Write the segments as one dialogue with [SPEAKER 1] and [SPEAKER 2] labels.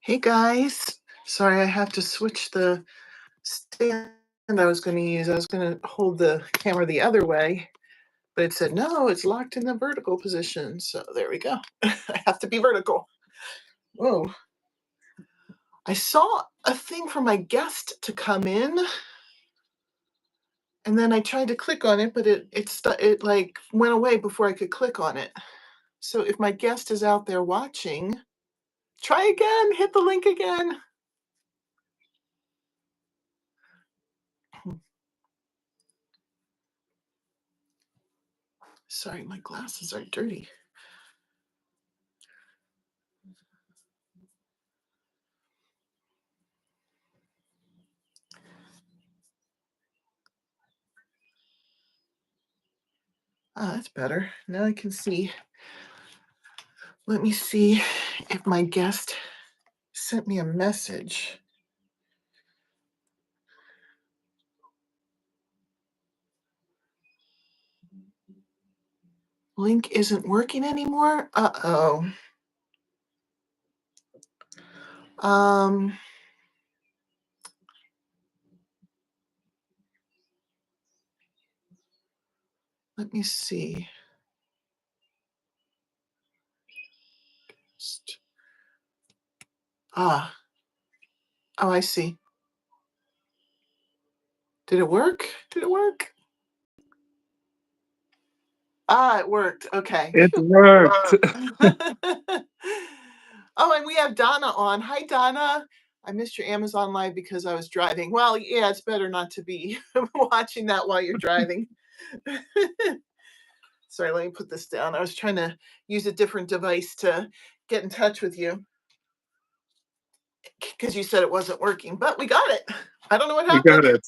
[SPEAKER 1] Hey guys, sorry I have to switch the stand I was going to use. I was going to hold the camera the other way, but it said no, it's locked in the vertical position. So there we go. I have to be vertical. Whoa. I saw a thing for my guest to come in, and then I tried to click on it, but it like went away before I could click on it. So if my guest is out there watching, try again, hit the link again. Sorry, my glasses are dirty. Ah, that's better. Now I can see. Let me see if my guest sent me a message. Link isn't working anymore. Uh-oh. Let me see. Ah. Oh, I see. Did it work? Did it work? Ah, it worked. Okay.
[SPEAKER 2] It worked.
[SPEAKER 1] Oh, and we have Donna on. Hi, Donna. I missed your Amazon Live because I was driving. Well, yeah, it's better not to be watching that while you're driving. Sorry, let me put this down. I was trying to use a different device to get in touch with you because you said it wasn't working, but we got it. I don't know what
[SPEAKER 2] You
[SPEAKER 1] happened.
[SPEAKER 2] got it.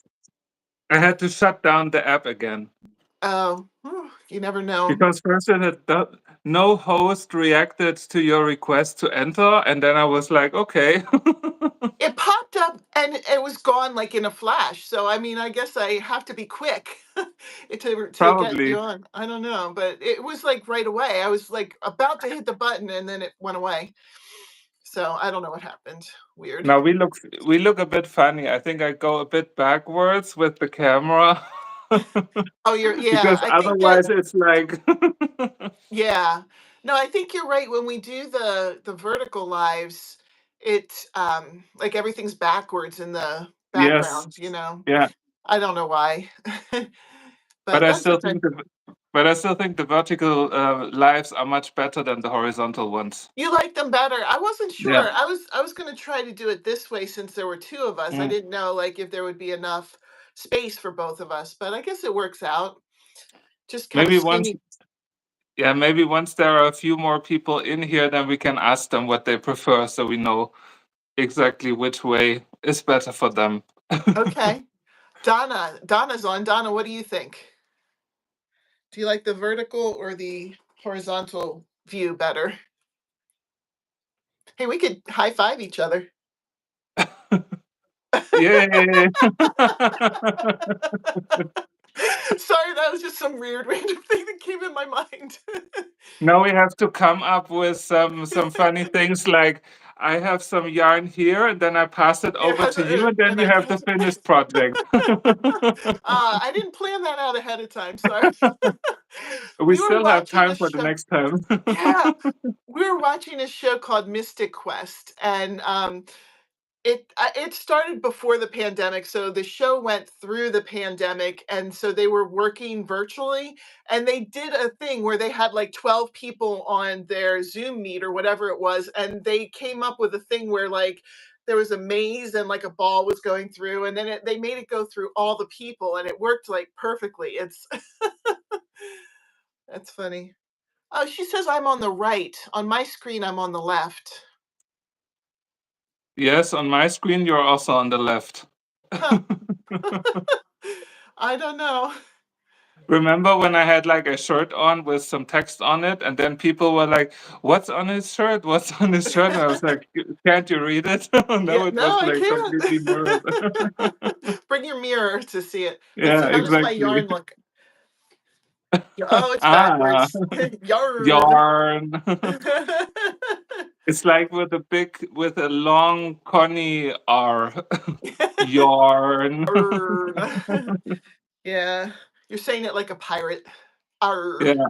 [SPEAKER 2] I had to shut down the app again
[SPEAKER 1] Oh, you never know.
[SPEAKER 2] because first it had no host reacted to your request to enter, and then I was like, okay.
[SPEAKER 1] It popped up and it was gone like in a flash. So I mean, I guess I have to be quick to get
[SPEAKER 2] Probably.
[SPEAKER 1] you on. I don't know, but it was like right away. I was like about to hit the button and then it went away. So I don't know what happened. Weird.
[SPEAKER 2] Now we look a bit funny. I think I go a bit backwards with the camera.
[SPEAKER 1] Oh, yeah.
[SPEAKER 2] Because
[SPEAKER 1] I think
[SPEAKER 2] otherwise it's like
[SPEAKER 1] yeah. No, I think you're right. When we do the vertical lives, it like everything's backwards in the
[SPEAKER 2] yes.
[SPEAKER 1] background, you know.
[SPEAKER 2] Yeah.
[SPEAKER 1] I don't know why.
[SPEAKER 2] But
[SPEAKER 1] But
[SPEAKER 2] I
[SPEAKER 1] that's
[SPEAKER 2] still
[SPEAKER 1] okay.
[SPEAKER 2] think the vertical lives are much better than the horizontal ones.
[SPEAKER 1] You like them better. I wasn't sure.
[SPEAKER 2] Yeah.
[SPEAKER 1] I was going to try to do it this way since there were two of us. I
[SPEAKER 2] Mm.
[SPEAKER 1] didn't know like if there would be enough space for both of us, but I guess it works out. Just kind of
[SPEAKER 2] Maybe once
[SPEAKER 1] skinny.
[SPEAKER 2] maybe once there are a few more people in here, then we can ask them what they prefer so we know exactly which way is better for them.
[SPEAKER 1] Okay. Donna's on. Donna, what do you think? Do you like the vertical or the horizontal view better? Hey, we could high five each other.
[SPEAKER 2] Yay!
[SPEAKER 1] Sorry, that was just some weird random thing that came in my mind.
[SPEAKER 2] Now we have to come up with some funny things like I have some yarn here, and then I pass it over to you, and then
[SPEAKER 1] and
[SPEAKER 2] you
[SPEAKER 1] I
[SPEAKER 2] have the
[SPEAKER 1] pass.
[SPEAKER 2] finished project.
[SPEAKER 1] I didn't plan that out ahead of time. Sorry.
[SPEAKER 2] We
[SPEAKER 1] We were
[SPEAKER 2] still have
[SPEAKER 1] watching
[SPEAKER 2] time
[SPEAKER 1] a
[SPEAKER 2] for the
[SPEAKER 1] show.
[SPEAKER 2] next time.
[SPEAKER 1] Yeah, we were watching a show called Mystic Quest, and it started before the pandemic, so the show went through the pandemic, and so they were working virtually, and they did a thing where they had like 12 people on their Zoom meet or whatever it was, and they came up with a thing where like there was a maze and like a ball was going through, and then they made it go through all the people, and it worked like perfectly. It's that's funny. Oh, she says I'm on the right. On my screen, I'm on the left.
[SPEAKER 2] Yes, on my screen, you're also on the left.
[SPEAKER 1] Huh. I don't know.
[SPEAKER 2] Remember when I had like a shirt on with some text on it, and then people were like, "What's on his shirt? What's on his shirt?" And I was like, "Can't you read it?" No,
[SPEAKER 1] Yeah,
[SPEAKER 2] it was
[SPEAKER 1] no, I
[SPEAKER 2] like completely blurred.
[SPEAKER 1] can't. Bring your mirror to see it. Let's
[SPEAKER 2] Yeah,
[SPEAKER 1] see, how does my
[SPEAKER 2] exactly.
[SPEAKER 1] yarn look? Oh, it's
[SPEAKER 2] Ah,
[SPEAKER 1] backwards. Yarn.
[SPEAKER 2] yarn. It's like with a long Connie R. Yarn.
[SPEAKER 1] Arr. Yeah, you're saying it like a pirate. Arr.
[SPEAKER 2] Yeah.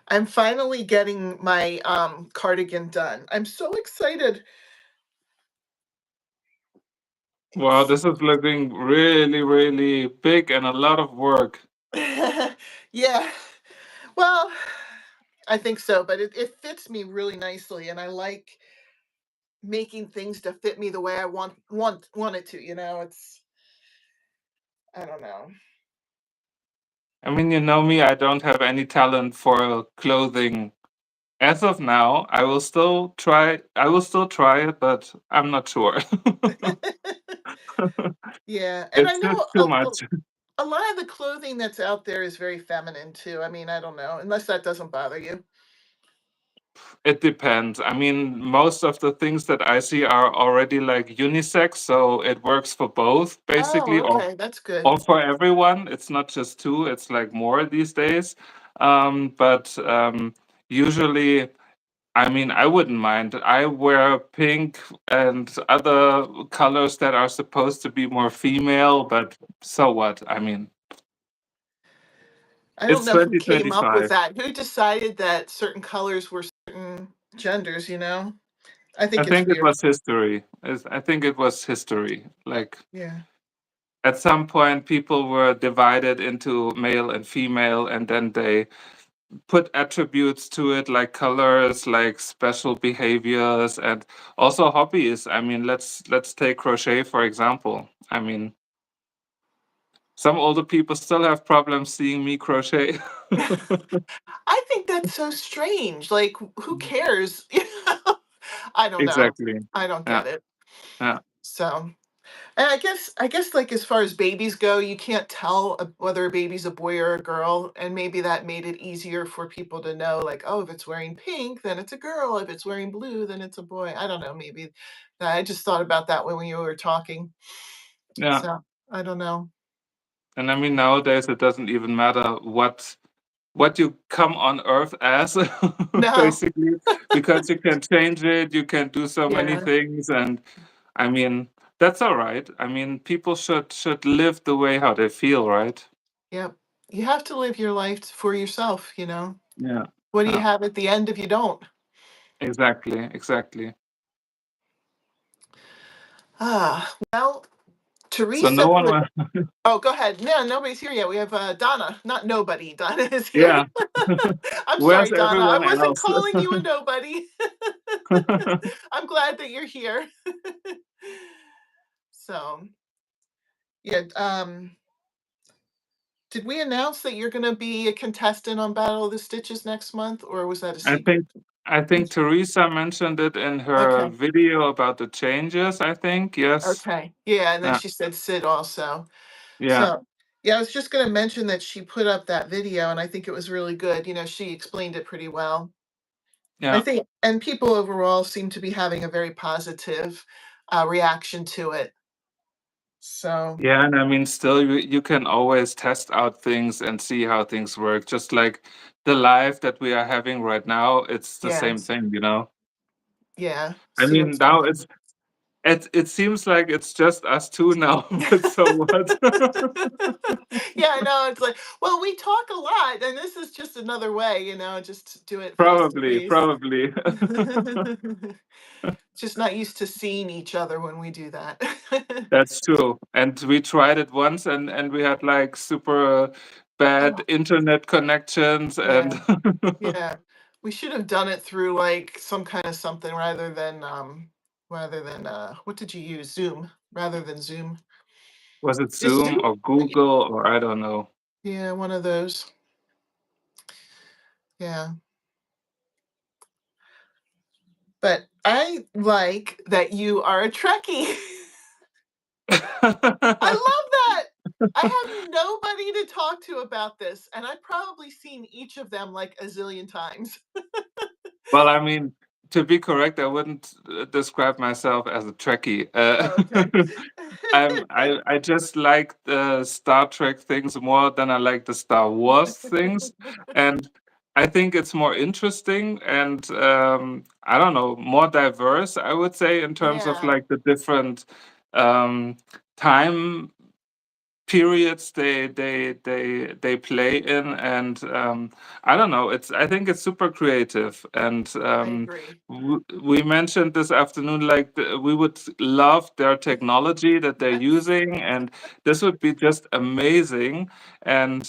[SPEAKER 1] I'm finally getting my cardigan done. I'm so excited.
[SPEAKER 2] Wow,
[SPEAKER 1] It's
[SPEAKER 2] this is looking really, really big and a lot of work.
[SPEAKER 1] yeah. Well, I think so, but it fits me really nicely, and I like making things to fit me the way I want it to. It's I don't know.
[SPEAKER 2] I mean, you know me, I don't have any talent for clothing as of now. I will still try it, but I'm not sure.
[SPEAKER 1] Yeah, and I
[SPEAKER 2] It's
[SPEAKER 1] know
[SPEAKER 2] just too much.
[SPEAKER 1] a lot of the clothing that's out there is very feminine too. I mean, I don't know, unless that doesn't bother you.
[SPEAKER 2] It depends. I mean, most of the things that I see are already like unisex, so it works for both
[SPEAKER 1] Oh,
[SPEAKER 2] basically,
[SPEAKER 1] okay, that's good.
[SPEAKER 2] or for everyone. It's not just two, it's like more these days. But usually, I mean, I wouldn't mind. I wear pink and other colors that are supposed to be more female, but so what? I mean,
[SPEAKER 1] I don't
[SPEAKER 2] it's
[SPEAKER 1] know who came up with
[SPEAKER 2] 2025.
[SPEAKER 1] that. Who decided that certain colors were certain genders? I
[SPEAKER 2] I
[SPEAKER 1] think it's
[SPEAKER 2] think it
[SPEAKER 1] weird.
[SPEAKER 2] was history. I think it was history. Like
[SPEAKER 1] Yeah.
[SPEAKER 2] at some point, people were divided into male and female, and then they put attributes to it like colors, like special behaviors, and also hobbies. I mean, let's take crochet for example. I mean, some older people still have problems seeing me crochet.
[SPEAKER 1] I think that's so strange. Like, who cares? I don't know.
[SPEAKER 2] Exactly.
[SPEAKER 1] I don't
[SPEAKER 2] Yeah.
[SPEAKER 1] get it.
[SPEAKER 2] Yeah.
[SPEAKER 1] So, and I guess like as far as babies go, you can't tell whether a baby's a boy or a girl, and maybe that made it easier for people to know, like, oh, if it's wearing pink, then it's a girl. If it's wearing blue, then it's a boy. I don't know. Maybe I just thought about that when you were talking.
[SPEAKER 2] Yeah.
[SPEAKER 1] So I don't know.
[SPEAKER 2] And I mean, nowadays it doesn't even matter what you come on earth as,
[SPEAKER 1] No.
[SPEAKER 2] basically, because you can change it, you can do so many
[SPEAKER 1] Yeah.
[SPEAKER 2] things, and I mean that's all right. I mean, people should live the way how they feel, right?
[SPEAKER 1] Yep. You have to live your life for yourself.
[SPEAKER 2] Yeah.
[SPEAKER 1] What do you
[SPEAKER 2] Yeah.
[SPEAKER 1] have at the end if you don't?
[SPEAKER 2] Exactly. Exactly.
[SPEAKER 1] Well,
[SPEAKER 2] So no
[SPEAKER 1] Teresa
[SPEAKER 2] one
[SPEAKER 1] put.
[SPEAKER 2] will.
[SPEAKER 1] Oh, go ahead. No, nobody's here yet. We have Donna. Not nobody. Donna is here.
[SPEAKER 2] Yeah.
[SPEAKER 1] I'm
[SPEAKER 2] Where's
[SPEAKER 1] sorry, Donna. I
[SPEAKER 2] everyone
[SPEAKER 1] wasn't
[SPEAKER 2] else?
[SPEAKER 1] calling you a nobody. I'm glad that you're here. So, yeah. Did we announce that you're going to be a contestant on Battle of the Stitches next month, or was that a
[SPEAKER 2] I
[SPEAKER 1] secret?
[SPEAKER 2] think I think Teresa mentioned it in her
[SPEAKER 1] Okay.
[SPEAKER 2] video about the changes. I think yes.
[SPEAKER 1] Okay. Yeah, and then
[SPEAKER 2] Yeah.
[SPEAKER 1] she said Sid also.
[SPEAKER 2] Yeah.
[SPEAKER 1] So, yeah, I was just going to mention that she put up that video, and I think it was really good. She explained it pretty well. I
[SPEAKER 2] Yeah.
[SPEAKER 1] think, and people overall seem to be having a very positive reaction to it. So,
[SPEAKER 2] Yeah, and I mean, still, you can always test out things and see how things work. Just like the life that we are having right now, it's the
[SPEAKER 1] yeah,
[SPEAKER 2] same thing, you know?
[SPEAKER 1] yeah,
[SPEAKER 2] I
[SPEAKER 1] see
[SPEAKER 2] mean,
[SPEAKER 1] what's
[SPEAKER 2] now
[SPEAKER 1] happening.
[SPEAKER 2] it seems like it's just us two now, but so what?
[SPEAKER 1] Yeah, I know. It's like, well, we talk a lot, and this is just another way, just to do it face to
[SPEAKER 2] Probably,
[SPEAKER 1] face.
[SPEAKER 2] probably.
[SPEAKER 1] Just not used to seeing each other when we do that.
[SPEAKER 2] That's true. And we tried it once and we had like super bad
[SPEAKER 1] Oh,
[SPEAKER 2] internet connections and
[SPEAKER 1] yeah, yeah. We should have done it through like some kind of something rather than what did you use? Zoom rather than Zoom.
[SPEAKER 2] was it
[SPEAKER 1] Is
[SPEAKER 2] Zoom
[SPEAKER 1] Zoom?
[SPEAKER 2] or Google or I don't know.
[SPEAKER 1] Yeah, one of those. Yeah. But I like that you are a Trekkie. I love that. I have nobody to talk to about this, and I've probably seen each of them like a zillion times.
[SPEAKER 2] Well, I mean, to be correct, I wouldn't describe myself as a Trekkie.
[SPEAKER 1] Oh, okay.
[SPEAKER 2] I just like the Star Trek things more than I like the Star Wars things, and I think it's more interesting and I don't know, more diverse, I would say, in terms of
[SPEAKER 1] Yeah,
[SPEAKER 2] like the different um, time periods they play in, and I don't know, it's I think it's super creative, and
[SPEAKER 1] I agree.
[SPEAKER 2] we mentioned this afternoon like we would love their technology that they're
[SPEAKER 1] Yes.
[SPEAKER 2] using, and this would be just amazing. And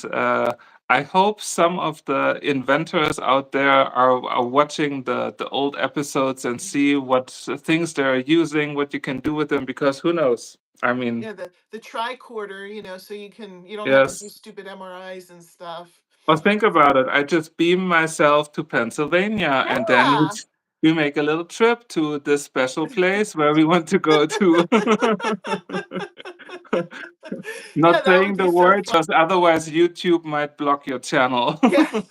[SPEAKER 2] I hope some of the inventors out there are watching the old episodes and see what things they're using, what you can do with them, because who knows, I mean.
[SPEAKER 1] Yeah, the tricorder, so you don't have to do
[SPEAKER 2] Yes.
[SPEAKER 1] stupid MRIs and stuff.
[SPEAKER 2] Well, think about it. I just beam myself to Pennsylvania, and then
[SPEAKER 1] Yeah.
[SPEAKER 2] we make a little trip to this special place where we want to go to.
[SPEAKER 1] Yeah,
[SPEAKER 2] Not
[SPEAKER 1] that would
[SPEAKER 2] saying
[SPEAKER 1] be
[SPEAKER 2] the
[SPEAKER 1] so
[SPEAKER 2] word,
[SPEAKER 1] fun.
[SPEAKER 2] because otherwise YouTube might block your channel.
[SPEAKER 1] Yeah.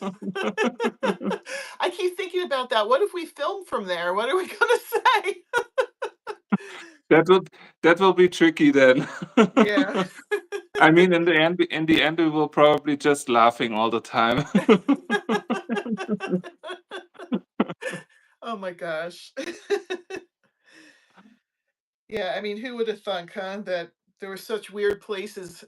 [SPEAKER 1] I keep thinking about that. What if we film from there? What are we gonna say?
[SPEAKER 2] That would that will be tricky then.
[SPEAKER 1] Yeah.
[SPEAKER 2] I mean, in the end, we will probably just laughing all the time.
[SPEAKER 1] Oh my gosh. Yeah, I mean, who would have thunk, huh, that there were such weird places.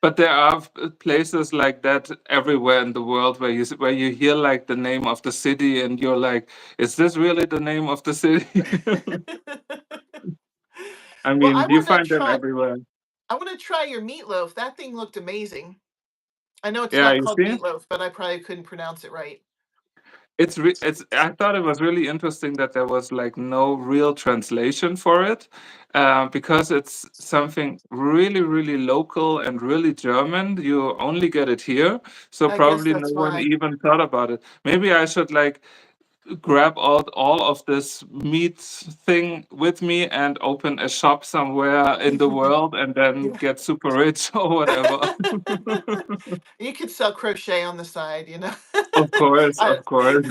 [SPEAKER 2] But there are places like that everywhere in the world where where you hear like the name of the city and you're like, is this really the name of the city? I
[SPEAKER 1] Well,
[SPEAKER 2] mean, you find them everywhere.
[SPEAKER 1] I wanna try your meatloaf. That thing looked amazing. I know it's
[SPEAKER 2] Yeah,
[SPEAKER 1] not
[SPEAKER 2] you
[SPEAKER 1] called
[SPEAKER 2] see?
[SPEAKER 1] meatloaf, but I probably couldn't pronounce it right.
[SPEAKER 2] It's I thought it was really interesting that there was like no real translation for it, because it's something really, really local and really German. You only get it here, so
[SPEAKER 1] I guess
[SPEAKER 2] probably no
[SPEAKER 1] that's
[SPEAKER 2] one
[SPEAKER 1] why.
[SPEAKER 2] even thought about it. Maybe I should like grab all of this meat thing with me and open a shop somewhere in the world and then
[SPEAKER 1] Yeah.
[SPEAKER 2] get super rich or whatever.
[SPEAKER 1] You could sell crochet on the side,
[SPEAKER 2] Of course,
[SPEAKER 1] I
[SPEAKER 2] of course.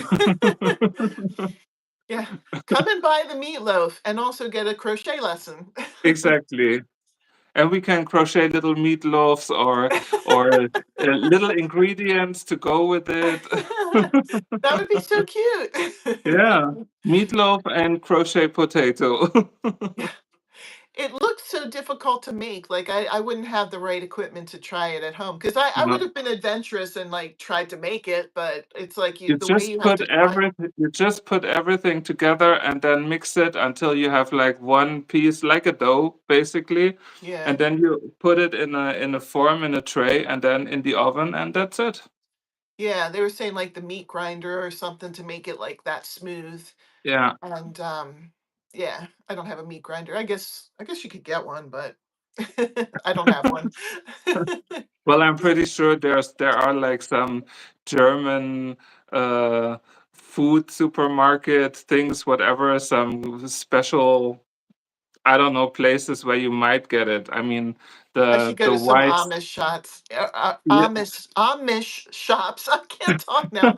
[SPEAKER 1] Yeah. Come and buy the meatloaf and also get a crochet lesson.
[SPEAKER 2] Exactly. And we can crochet little meatloaves or little ingredients to go with it.
[SPEAKER 1] That would be so cute.
[SPEAKER 2] Yeah, meatloaf and crochet potato.
[SPEAKER 1] Yeah. It looks so difficult to make, like, I wouldn't have the right equipment to try it at home because I would
[SPEAKER 2] No.
[SPEAKER 1] have been adventurous and, like, tried to make it, but it's like
[SPEAKER 2] You
[SPEAKER 1] the way
[SPEAKER 2] just
[SPEAKER 1] you have
[SPEAKER 2] put
[SPEAKER 1] to grind.
[SPEAKER 2] everything you just put everything together and then mix it until you have like one piece, like a dough, basically.
[SPEAKER 1] Yeah.
[SPEAKER 2] And then you put it in a form in a tray and then in the oven and that's it.
[SPEAKER 1] Yeah, they were saying, like, the meat grinder or something to make it, like, that smooth,
[SPEAKER 2] Yeah.
[SPEAKER 1] and, yeah, I don't have a meat grinder. I guess you could get one, but I don't have one.
[SPEAKER 2] Well, I'm pretty sure there are like some German uh food supermarket things, whatever, some special, I don't know, places where you might get it. I mean,
[SPEAKER 1] I should go
[SPEAKER 2] the
[SPEAKER 1] to some
[SPEAKER 2] white.
[SPEAKER 1] Amish shots,
[SPEAKER 2] Yeah.
[SPEAKER 1] Amish shops. I can't talk now,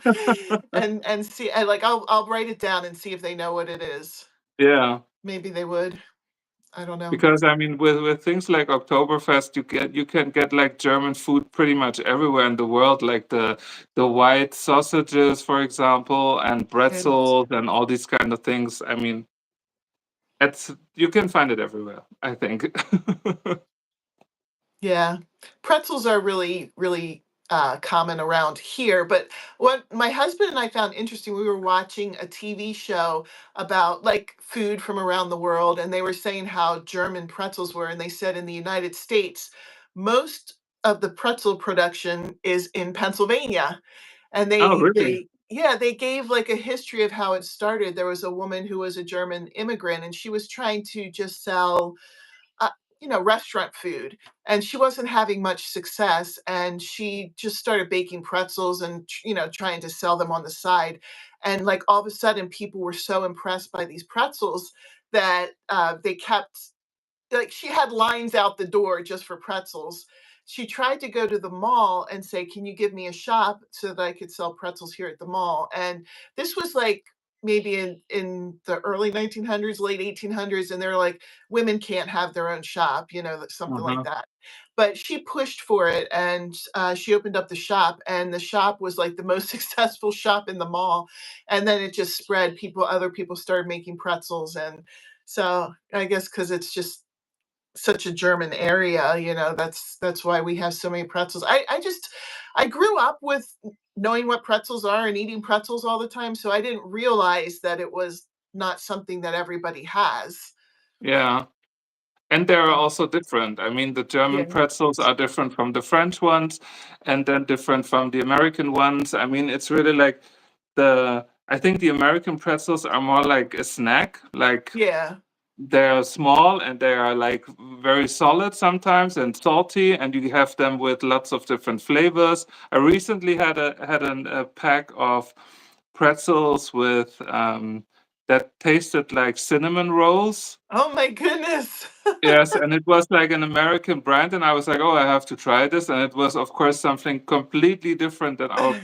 [SPEAKER 1] and see. I'll write it down and see if they know what it is.
[SPEAKER 2] Yeah.
[SPEAKER 1] Maybe they would. I don't know.
[SPEAKER 2] Because I mean, with things like Oktoberfest, you can get like German food pretty much everywhere in the world, like the white sausages, for example, and
[SPEAKER 1] And
[SPEAKER 2] pretzels and all these kind of things. I mean, it's you can find it everywhere, I think.
[SPEAKER 1] yeah, pretzels are really, really common around here. But what my husband and I found interesting, we were watching a TV show about like food from around the world, and they were saying how German pretzels were, and they said in the United States, most of the pretzel production is in Pennsylvania, and
[SPEAKER 2] Oh, really?
[SPEAKER 1] they gave like a history of how it started. There was a woman who was a German immigrant, and she was trying to just sell uh, restaurant food. And she wasn't having much success. And she just started baking pretzels and, trying to sell them on the side. And like all of a sudden, people were so impressed by these pretzels that they kept, like, she had lines out the door just for pretzels. She tried to go to the mall and say, "Can you give me a shop so that I could sell pretzels here at the mall?" And this was like maybe in the early 1900s, late 1800s, and they're like, women can't have their own shop, something like
[SPEAKER 2] Uh-huh.
[SPEAKER 1] that. But she pushed for it, and she opened up the shop, and the shop was like the most successful shop in the mall. And then it just spread. Other people started making pretzels, and so I guess because it's just such a German area, that's why we have so many pretzels. I grew up with knowing what pretzels are and eating pretzels all the time, so I didn't realize that it was not something that everybody has.
[SPEAKER 2] Yeah. And they are
[SPEAKER 1] Um,
[SPEAKER 2] also different. I mean, the German
[SPEAKER 1] yeah,
[SPEAKER 2] pretzels are different from the French ones, and then different from the American ones. I mean, it's really like I think the American pretzels are more like a snack. Like
[SPEAKER 1] yeah.
[SPEAKER 2] they're small and they are like very solid sometimes and salty, and you have them with lots of different flavors. I recently a pack of pretzels with that tasted like cinnamon rolls.
[SPEAKER 1] Oh my goodness.
[SPEAKER 2] Yes, and it was like an American brand, and I was like, "Oh, I have to try this." And it was, of course, something completely different than our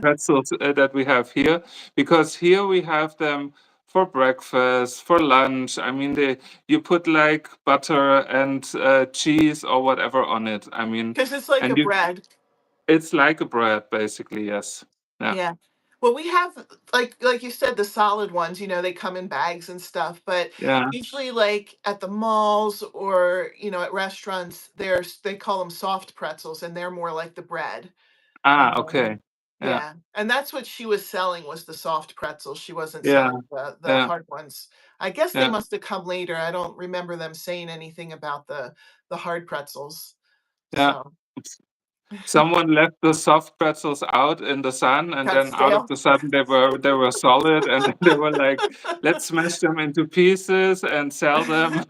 [SPEAKER 2] pretzels that we have here, because here we have them for breakfast, for lunch. I mean, you put like butter and cheese or whatever on it. I mean,
[SPEAKER 1] Because it's like a
[SPEAKER 2] and you
[SPEAKER 1] bread.
[SPEAKER 2] it's like a bread, basically. Yes. Yeah.
[SPEAKER 1] Yeah. Well, we have like you said, the solid ones, they come in bags and stuff, but
[SPEAKER 2] Yeah.
[SPEAKER 1] usually like at the malls or, at restaurants, they call them soft pretzels and they're more like the bread.
[SPEAKER 2] Ah.
[SPEAKER 1] Um,
[SPEAKER 2] Okay. Yeah.
[SPEAKER 1] yeah. And that's what she was selling was the soft pretzels. She wasn't
[SPEAKER 2] Yeah.
[SPEAKER 1] selling the
[SPEAKER 2] Yeah.
[SPEAKER 1] hard ones. I guess they
[SPEAKER 2] Yeah.
[SPEAKER 1] must have come later. I don't remember them saying anything about the hard pretzels.
[SPEAKER 2] Yeah.
[SPEAKER 1] So
[SPEAKER 2] Someone left the soft pretzels out in the sun, and
[SPEAKER 1] got
[SPEAKER 2] then out of
[SPEAKER 1] stale.
[SPEAKER 2] the sudden they were solid, and then they were like, let's smash them into pieces and sell them.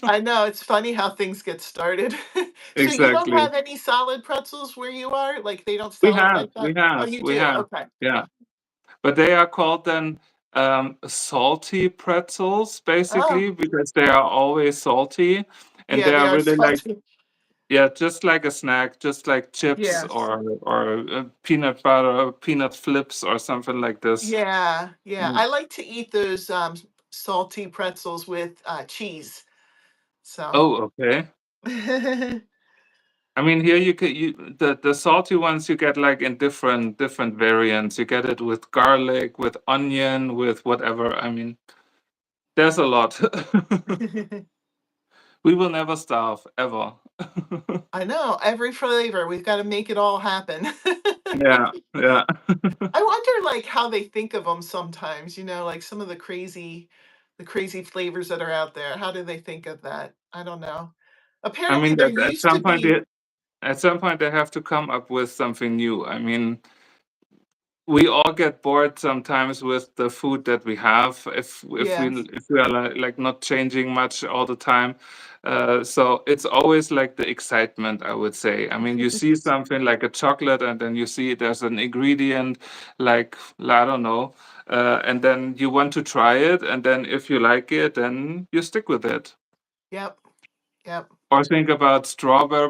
[SPEAKER 1] I know, it's funny how things get started. So you don't
[SPEAKER 2] Exactly.
[SPEAKER 1] have any solid pretzels where you are? Like, they don't
[SPEAKER 2] We
[SPEAKER 1] sell it
[SPEAKER 2] have,
[SPEAKER 1] like
[SPEAKER 2] we
[SPEAKER 1] that? Oh,
[SPEAKER 2] have,
[SPEAKER 1] you
[SPEAKER 2] we
[SPEAKER 1] do?
[SPEAKER 2] have.
[SPEAKER 1] Okay.
[SPEAKER 2] Yeah, but they are called then salty pretzels,
[SPEAKER 1] Oh,
[SPEAKER 2] basically, because they are always salty, and
[SPEAKER 1] yeah,
[SPEAKER 2] they
[SPEAKER 1] they
[SPEAKER 2] are
[SPEAKER 1] are
[SPEAKER 2] really like,
[SPEAKER 1] salty.
[SPEAKER 2] yeah, just like a snack, just like chips
[SPEAKER 1] Yes.
[SPEAKER 2] or peanut butter, peanut flips, or something like this.
[SPEAKER 1] Yeah, yeah.
[SPEAKER 2] Mm.
[SPEAKER 1] I like to eat those, salty pretzels with, cheese, so
[SPEAKER 2] Oh, okay. I mean, here the salty ones you get like in different variants. You get it with garlic, with onion, with whatever. I mean, there's a lot. We will never starve ever.
[SPEAKER 1] I know, every flavor, we've gotta make it all happen.
[SPEAKER 2] Yeah, yeah.
[SPEAKER 1] I wonder, like, how they think of them sometimes, like some of the crazy flavors that are out there. How do they think of that? I don't know.
[SPEAKER 2] I
[SPEAKER 1] Apparently,
[SPEAKER 2] mean
[SPEAKER 1] there
[SPEAKER 2] that
[SPEAKER 1] used to be.
[SPEAKER 2] at some point they have to come up with something new. I mean, we all get bored sometimes with the food that we have
[SPEAKER 1] Yes.
[SPEAKER 2] if we are like not changing much all the time. So it's always like the excitement, I would say. I mean, you see something like a chocolate, and then you see there's an ingredient like, I don't know, and then you want to try it, and then if you like it, then you stick with it.
[SPEAKER 1] Yep, yep.
[SPEAKER 2] Or think about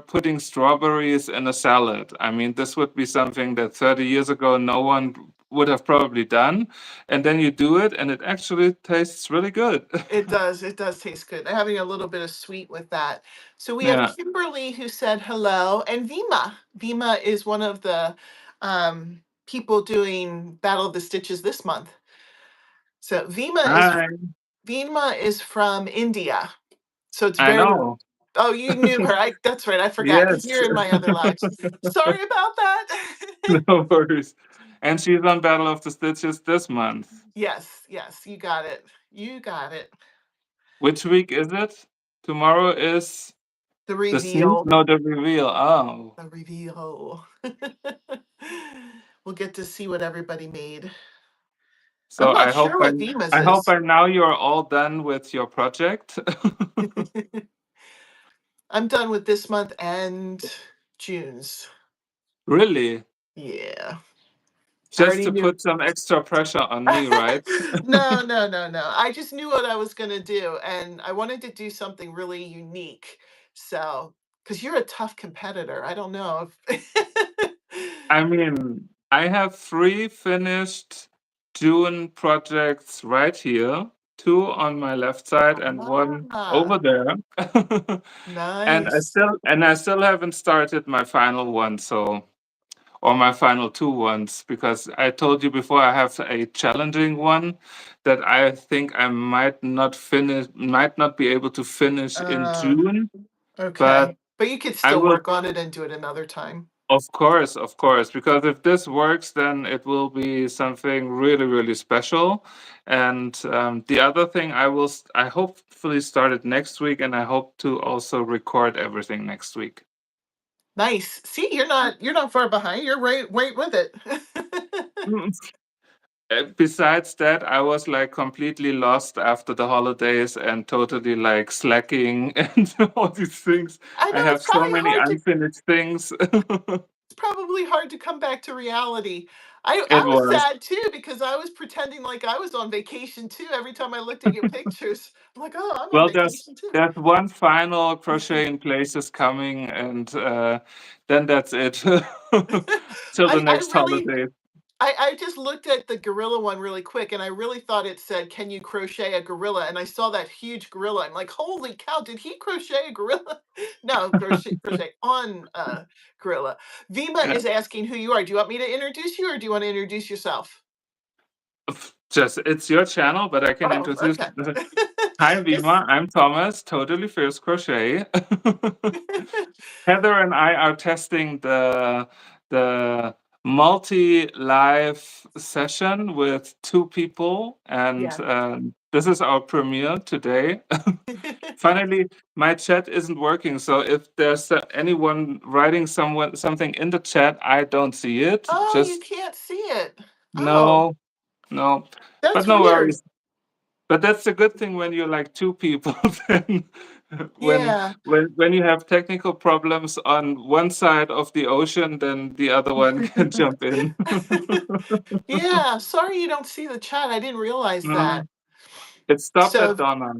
[SPEAKER 2] putting strawberries in a salad. I mean, this would be something that 30 years ago no one would have probably done. And then you do it, and it actually tastes really good.
[SPEAKER 1] It does taste good. Having a little bit of sweet with that. So we have
[SPEAKER 2] Yeah.
[SPEAKER 1] Kimberly who said hello, and Vima. Vima is one of the, people doing Battle of the Stitches this month. So
[SPEAKER 2] Hi.
[SPEAKER 1] Vima is from India. So it's
[SPEAKER 2] I
[SPEAKER 1] very.
[SPEAKER 2] know.
[SPEAKER 1] Oh, you knew her. That's right. I forgot because
[SPEAKER 2] Yes.
[SPEAKER 1] you're in my other lives. Sorry about that.
[SPEAKER 2] No worries. And she's on Battle of the Stitches this month.
[SPEAKER 1] Yes, yes, you got it. You got it.
[SPEAKER 2] Which week is it? Tomorrow is
[SPEAKER 1] The
[SPEAKER 2] the sneak?
[SPEAKER 1] reveal.
[SPEAKER 2] No, the reveal. Oh.
[SPEAKER 1] The reveal. We'll get to see what everybody made. I'm
[SPEAKER 2] So
[SPEAKER 1] not sure what Vima's
[SPEAKER 2] I hope
[SPEAKER 1] is.
[SPEAKER 2] by now you're all done with your project.
[SPEAKER 1] I'm done with this month and June's.
[SPEAKER 2] Really?
[SPEAKER 1] Yeah. I
[SPEAKER 2] Just
[SPEAKER 1] already
[SPEAKER 2] to
[SPEAKER 1] knew.
[SPEAKER 2] put some extra pressure on me, right?
[SPEAKER 1] No, no, no, no. I just knew what I was going to do, and I wanted to do something really unique. So, because you're a tough competitor, I don't know if.
[SPEAKER 2] I mean, I have 3 finished June projects right here, two on my left side and one
[SPEAKER 1] Ah,
[SPEAKER 2] over there. And
[SPEAKER 1] nice.
[SPEAKER 2] I still haven't started my final one, so or my final two ones, because I told you before I have a challenging one that I think I might not be able to finish in
[SPEAKER 1] Uh,
[SPEAKER 2] June, but
[SPEAKER 1] okay. But you could
[SPEAKER 2] I
[SPEAKER 1] still
[SPEAKER 2] will.
[SPEAKER 1] work on it and do it another time.
[SPEAKER 2] Of course, because if this works, then it will be something really, really special. And the other thing, I hopefully start it next week, and I hope to also record everything next week.
[SPEAKER 1] Nice. See, you're not far behind. You're right with it.
[SPEAKER 2] Mm. Besides that, I was like completely lost after the holidays and totally like slacking and all these things.
[SPEAKER 1] I
[SPEAKER 2] I
[SPEAKER 1] know
[SPEAKER 2] have so many unfinished things.
[SPEAKER 1] it's probably hard to come back to reality.
[SPEAKER 2] It
[SPEAKER 1] I was
[SPEAKER 2] was.
[SPEAKER 1] sad too because I was pretending like I was on vacation too. Every time I looked at your pictures, I'm like, oh, I'm on
[SPEAKER 2] Well,
[SPEAKER 1] vacation too.
[SPEAKER 2] there's one final crochet in places coming, and then that's it till the
[SPEAKER 1] I
[SPEAKER 2] next
[SPEAKER 1] really
[SPEAKER 2] holiday.
[SPEAKER 1] I just looked at the gorilla one really quick and I really thought it said, "Can you crochet a gorilla?" And I saw that huge gorilla. I'm like, "Holy cow, did he crochet a gorilla?" No, crochet on gorilla. Vima
[SPEAKER 2] Yeah.
[SPEAKER 1] is asking who you are. Do you want me to introduce you or do you want to introduce yourself?
[SPEAKER 2] Just it's your channel, but I can
[SPEAKER 1] Oh,
[SPEAKER 2] introduce.
[SPEAKER 1] okay.
[SPEAKER 2] Hi,
[SPEAKER 1] Just
[SPEAKER 2] Vima. I'm Thomas, totally fierce crochet. Heather and I are testing the multi-live session with two people, and
[SPEAKER 1] yeah.
[SPEAKER 2] this is our premiere today. Finally, my chat isn't working, so if there's anyone writing something in the chat, I don't see it.
[SPEAKER 1] Oh, you
[SPEAKER 2] Just
[SPEAKER 1] can't see it. Oh,
[SPEAKER 2] no, no, but
[SPEAKER 1] that's
[SPEAKER 2] no
[SPEAKER 1] weird.
[SPEAKER 2] worries. But that's a good thing when you're like two people. Then when
[SPEAKER 1] Yeah.
[SPEAKER 2] when you have technical problems on one side of the ocean, then the other one can jump in.
[SPEAKER 1] Yeah, sorry you don't see the chat. I didn't realize that.
[SPEAKER 2] No, it stopped at
[SPEAKER 1] So
[SPEAKER 2] Donna.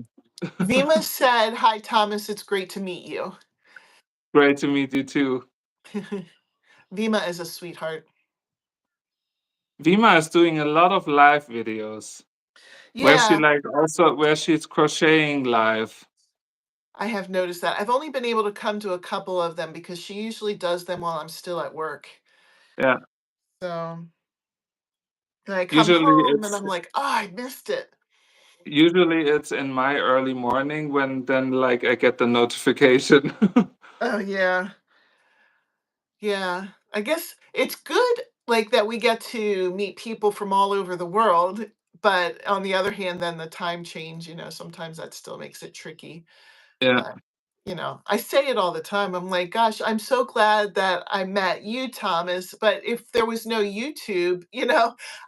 [SPEAKER 1] Vima said, "Hi Thomas, it's great to meet you."
[SPEAKER 2] Great to meet you too.
[SPEAKER 1] Vima is a sweetheart.
[SPEAKER 2] Vima is doing a lot of live videos
[SPEAKER 1] Yeah,
[SPEAKER 2] where she's crocheting live.
[SPEAKER 1] I have noticed that. I've only been able to come to a couple of them because she usually does them while I'm still at work.
[SPEAKER 2] Yeah,
[SPEAKER 1] So and I come
[SPEAKER 2] usually
[SPEAKER 1] home and
[SPEAKER 2] it's
[SPEAKER 1] I'm like, oh, I missed it.
[SPEAKER 2] usually it's in my early morning when then like I get the notification.
[SPEAKER 1] Oh yeah. Yeah. I guess it's good like that we get to meet people from all over the world, but on the other hand, then the time change, sometimes that still makes it tricky.
[SPEAKER 2] Yeah.
[SPEAKER 1] But, I say it all the time. I'm like, gosh, I'm so glad that I met you, Thomas. But if there was no YouTube,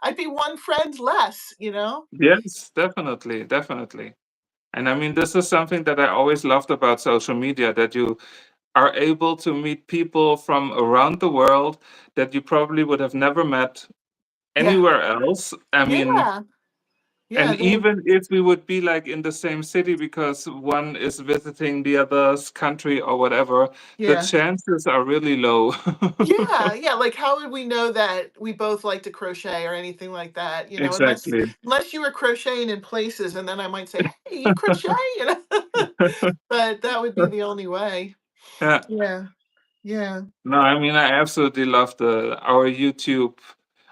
[SPEAKER 1] I'd be one friend less.
[SPEAKER 2] Yes, definitely, definitely. And I mean, this is something that I always loved about social media, that you are able to meet people from around the world that you probably would have never met
[SPEAKER 1] Yeah.
[SPEAKER 2] anywhere else. I mean,
[SPEAKER 1] Yeah. Yeah.
[SPEAKER 2] and even if we would be like in the same city because one is visiting the other's country or whatever, the
[SPEAKER 1] Yeah.
[SPEAKER 2] chances are really low.
[SPEAKER 1] Yeah, yeah. Like, how would we know that we both like to crochet or anything like that? Unless
[SPEAKER 2] Exactly.
[SPEAKER 1] unless you were crocheting in places, and then I might say, "Hey, you crochet?" But that would be the only way.
[SPEAKER 2] Yeah.
[SPEAKER 1] Yeah, yeah,
[SPEAKER 2] No, I mean, I absolutely love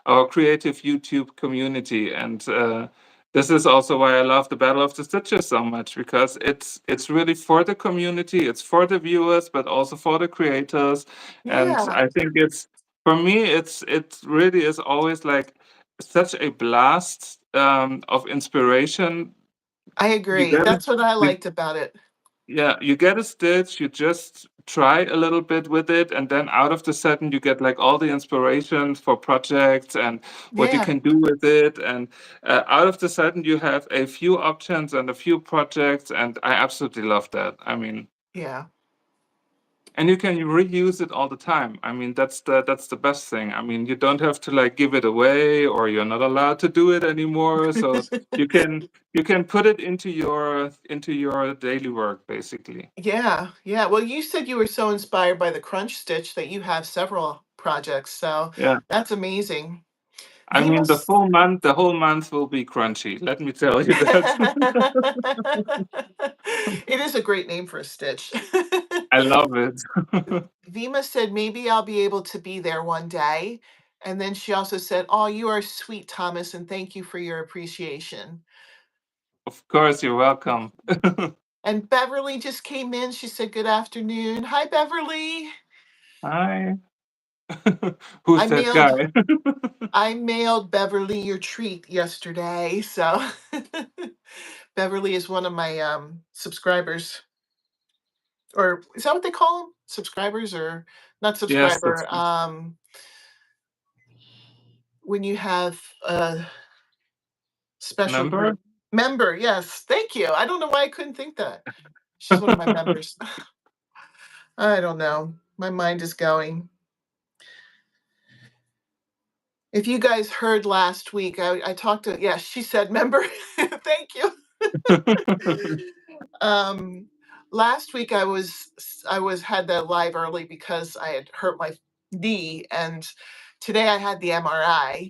[SPEAKER 2] our creative YouTube community, and this is also why I love the Battle of the Stitches so much, because it's really for the community, it's for the viewers, but also for the creators, and
[SPEAKER 1] yeah.
[SPEAKER 2] I think it's for me, it really is always like such a blast of inspiration.
[SPEAKER 1] I
[SPEAKER 2] You
[SPEAKER 1] agree.
[SPEAKER 2] get it.
[SPEAKER 1] That's what I
[SPEAKER 2] You
[SPEAKER 1] liked about it.
[SPEAKER 2] yeah, you get a stitch, you just try a little bit with it, and then out of the sudden you get like all the inspiration for projects and what you
[SPEAKER 1] Yeah,
[SPEAKER 2] can do with it. And out of the sudden you have a few options and a few projects, and I absolutely love that. I mean,
[SPEAKER 1] yeah.
[SPEAKER 2] and you can reuse it all the time. I mean, that's the best thing. I mean, you don't have to like give it away, or you're not allowed to do it anymore. So you can put it into your daily work basically.
[SPEAKER 1] Yeah, yeah. Well, you said you were so inspired by the crunch stitch that you have several projects, so
[SPEAKER 2] Yeah.
[SPEAKER 1] that's amazing.
[SPEAKER 2] I mean,
[SPEAKER 1] Venus.
[SPEAKER 2] the whole month will be crunchy. Let me tell you that.
[SPEAKER 1] It is a great name for a stitch.
[SPEAKER 2] I love it.
[SPEAKER 1] Vima said, maybe I'll be able to be there one day. And then she also said, oh, you are sweet, Thomas, and thank you for your appreciation.
[SPEAKER 2] Of course, you're welcome.
[SPEAKER 1] And Beverly just came in. She said, good afternoon. Hi, Beverly.
[SPEAKER 2] Hi. Who's
[SPEAKER 1] I
[SPEAKER 2] that guy?
[SPEAKER 1] mailed I mailed Beverly your treat yesterday. So Beverly is one of my subscribers. Or is that what they call them? Subscribers or not
[SPEAKER 2] Yes, that's
[SPEAKER 1] subscriber? When you have a special
[SPEAKER 2] member.
[SPEAKER 1] group member, yes, thank you. I don't know why I couldn't think that. She's one of my members. I don't know. My mind is going. If you guys heard last week, I talked to, yeah, she said member. Thank you. Um, Last week I was had that live early because I had hurt my knee, and today I had the MRI.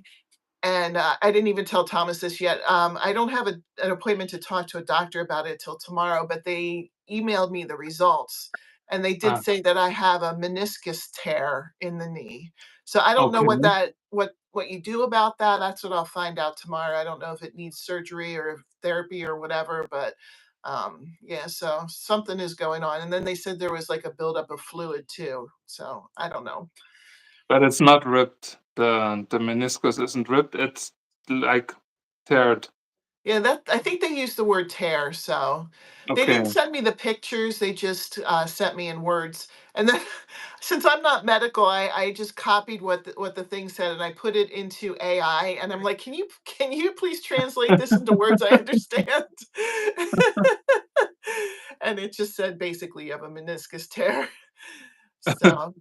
[SPEAKER 1] And I didn't even tell Thomas this yet. I don't have an appointment to talk to a doctor about it till tomorrow, but they emailed me the results. And they did
[SPEAKER 2] Ah,
[SPEAKER 1] say that I have a meniscus tear in the knee. So I don't know
[SPEAKER 2] okay.
[SPEAKER 1] what you do about that. That's what I'll find out tomorrow. I don't know if it needs surgery or therapy or whatever, but yeah, so something is going on. And then they said there was like a buildup of fluid too. So I don't know.
[SPEAKER 2] But it's not ripped. The meniscus isn't ripped. It's like teared.
[SPEAKER 1] Yeah, that I think they used the word tear, so they
[SPEAKER 2] Okay.
[SPEAKER 1] didn't send me the pictures, they just, sent me in words, and then since I'm not medical, I just copied what the thing said, and I put it into AI, and I'm like, can you please translate this into words I understand?" And it just said, basically, "You have a meniscus tear." So,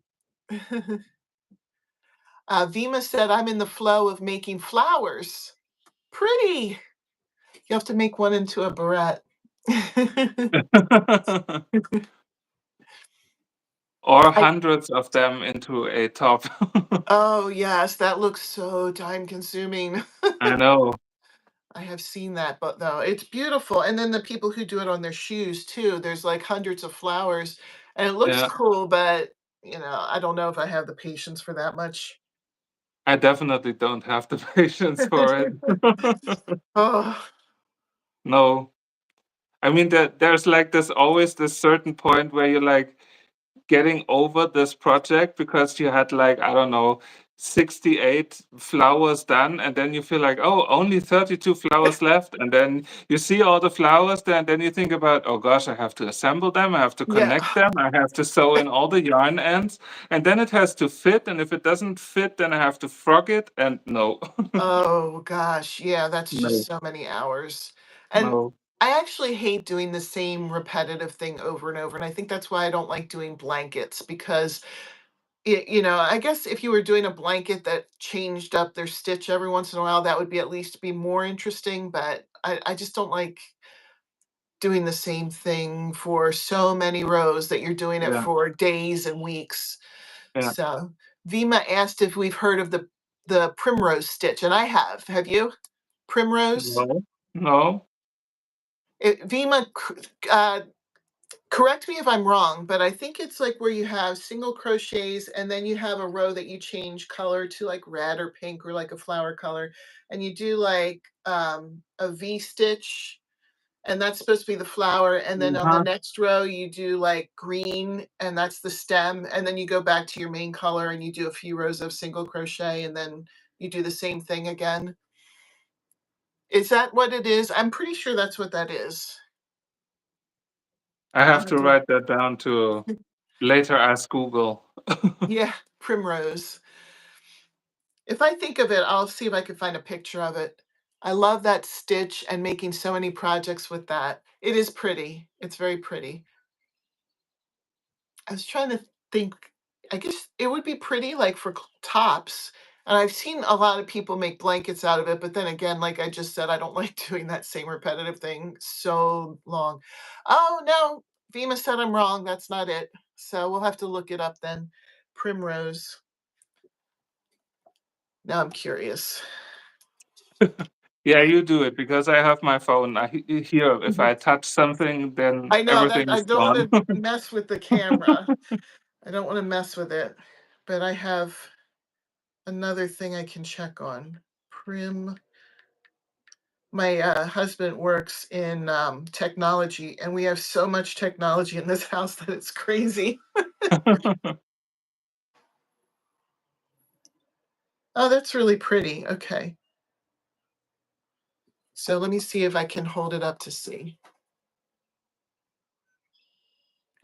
[SPEAKER 1] Vima said, "I'm in the flow of making flowers." Pretty. You have to make one into a barrette.
[SPEAKER 2] Or
[SPEAKER 1] I
[SPEAKER 2] hundreds of them into a top.
[SPEAKER 1] Oh, yes, that looks so time consuming.
[SPEAKER 2] I know.
[SPEAKER 1] I have seen that, but though it's beautiful. And then the people who do it on their shoes too, there's like hundreds of flowers and it looks
[SPEAKER 2] Yeah,
[SPEAKER 1] cool, but I don't know if I have the patience for that much.
[SPEAKER 2] I definitely don't have the patience for it.
[SPEAKER 1] Oh,
[SPEAKER 2] No. I mean, there's like this always this certain point where you're like getting over this project because you had like, I don't know, 68 flowers done, and then you feel like, oh, only 32 flowers left. And then you see all the flowers there, and then you think about, oh gosh, I have to assemble them, I have to
[SPEAKER 1] yeah.
[SPEAKER 2] connect them, I have to sew in all the yarn ends, and then it has to fit. And if it doesn't fit, then I have to frog it. And no,
[SPEAKER 1] Oh gosh, yeah, that's just
[SPEAKER 2] no,
[SPEAKER 1] so many hours. And
[SPEAKER 2] no.
[SPEAKER 1] I actually hate doing the same repetitive thing over and over. And I think that's why I don't like doing blankets because I guess if you were doing a blanket that changed up their stitch every once in a while, that would be at least be more interesting. But I just don't like doing the same thing for so many rows that you're doing it
[SPEAKER 2] Yeah,
[SPEAKER 1] for days and weeks.
[SPEAKER 2] yeah.
[SPEAKER 1] So Vima asked if we've heard of the primrose stitch, and I have. Have you? Primrose?
[SPEAKER 2] No, no.
[SPEAKER 1] Vima, correct me if I'm wrong, but I think it's like where you have single crochets and then you have a row that you change color to like red or pink or like a flower color. And you do like a V stitch, and that's supposed to be the flower. And then on the
[SPEAKER 2] Uh-huh.
[SPEAKER 1] next row, you do like green, and that's the stem. And then you go back to your main color and you do a few rows of single crochet, and then you do the same thing again. Is that what it is? I'm pretty sure that's what that is.
[SPEAKER 2] I
[SPEAKER 1] I'll
[SPEAKER 2] have
[SPEAKER 1] have
[SPEAKER 2] to
[SPEAKER 1] to,
[SPEAKER 2] write that down to later ask Google.
[SPEAKER 1] yeah, primrose. If I think of it, I'll see if I can find a picture of it. I love that stitch and making so many projects with that. It is pretty. It's very pretty. I was trying to think. I guess it would be pretty like for tops. And I've seen a lot of people make blankets out of it, but then again, like I just said, I don't like doing that same repetitive thing so long. Oh no, Vima said I'm wrong. That's not it. So we'll have to look it up then. Primrose. Now I'm curious.
[SPEAKER 2] Yeah, you do it because I have my phone. Here, if I touch something, then
[SPEAKER 1] I know that
[SPEAKER 2] everything
[SPEAKER 1] I
[SPEAKER 2] is
[SPEAKER 1] don't
[SPEAKER 2] gone.
[SPEAKER 1] want to mess with the camera. I don't want to mess with it. But I have another thing I can check on. Prim. My husband works in technology, and we have so much technology in this house that it's crazy. Oh, that's really pretty. Okay. So let me see if I can hold it up to see.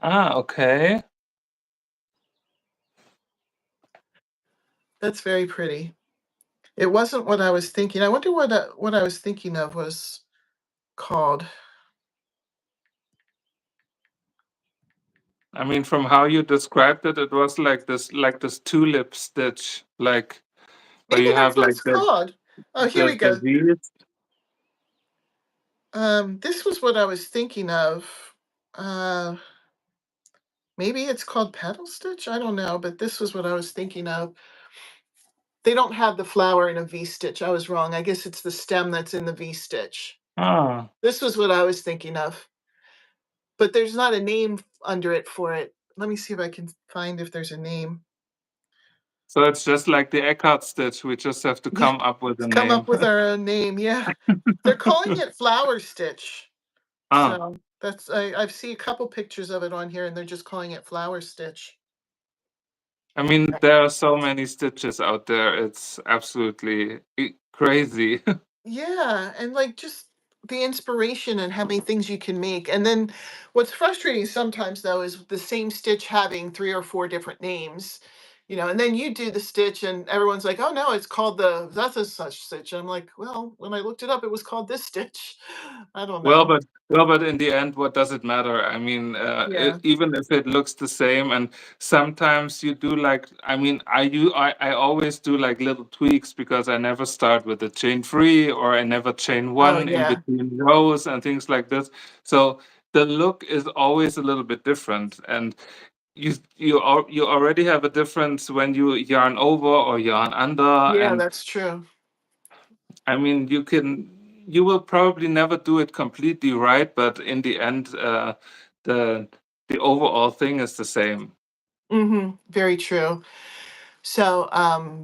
[SPEAKER 2] Ah, okay.
[SPEAKER 1] That's very pretty. It wasn't what I was thinking. I wonder what I was thinking of was called.
[SPEAKER 2] I mean, from how you described it, it was like this tulip stitch, like where
[SPEAKER 1] Maybe
[SPEAKER 2] you
[SPEAKER 1] that's
[SPEAKER 2] have
[SPEAKER 1] what
[SPEAKER 2] like
[SPEAKER 1] it's called. Oh, here we
[SPEAKER 2] the
[SPEAKER 1] go.
[SPEAKER 2] V's.
[SPEAKER 1] This was what I was thinking of. Uh, Maybe it's called petal stitch. I don't know, but this was what I was thinking of. They don't have the flower in a V stitch. I was wrong. I guess it's the stem that's in the V stitch.
[SPEAKER 2] Ah,
[SPEAKER 1] This was what I was thinking of, but there's not a name under it for it. Let me see if I can find if there's a name.
[SPEAKER 2] so it's just like the Eckhart stitch. We just have to
[SPEAKER 1] Yeah,
[SPEAKER 2] come up with
[SPEAKER 1] let's
[SPEAKER 2] a
[SPEAKER 1] come
[SPEAKER 2] name.
[SPEAKER 1] up with our own name. Yeah, they're calling it flower stitch.
[SPEAKER 2] Ah,
[SPEAKER 1] So that's I've seen a couple pictures of it on here, and they're just calling it flower stitch.
[SPEAKER 2] I mean, there are so many stitches out there. It's absolutely crazy.
[SPEAKER 1] Yeah, and like just the inspiration and how many things you can make. And then what's frustrating sometimes though is the same stitch having three or four different names, and then you do the stitch and everyone's like, oh no, it's called the that's a such stitch. I'm like, well, when I looked it up, it was called this stitch. I don't
[SPEAKER 2] Well,
[SPEAKER 1] know.
[SPEAKER 2] but in the end, what does it matter? I mean,
[SPEAKER 1] Yeah.
[SPEAKER 2] even if it looks the same, and sometimes you do like, I mean, I always do like little tweaks because I never start with a chain free or I never chain
[SPEAKER 1] Oh
[SPEAKER 2] one in
[SPEAKER 1] yeah.
[SPEAKER 2] between rows and things like this. So the look is always a little bit different, and you already have a difference when you yarn over or yarn under,
[SPEAKER 1] Yeah,
[SPEAKER 2] and
[SPEAKER 1] that's true.
[SPEAKER 2] I mean, you will probably never do it completely right, but in the end, the the overall thing is the same.
[SPEAKER 1] Very true. So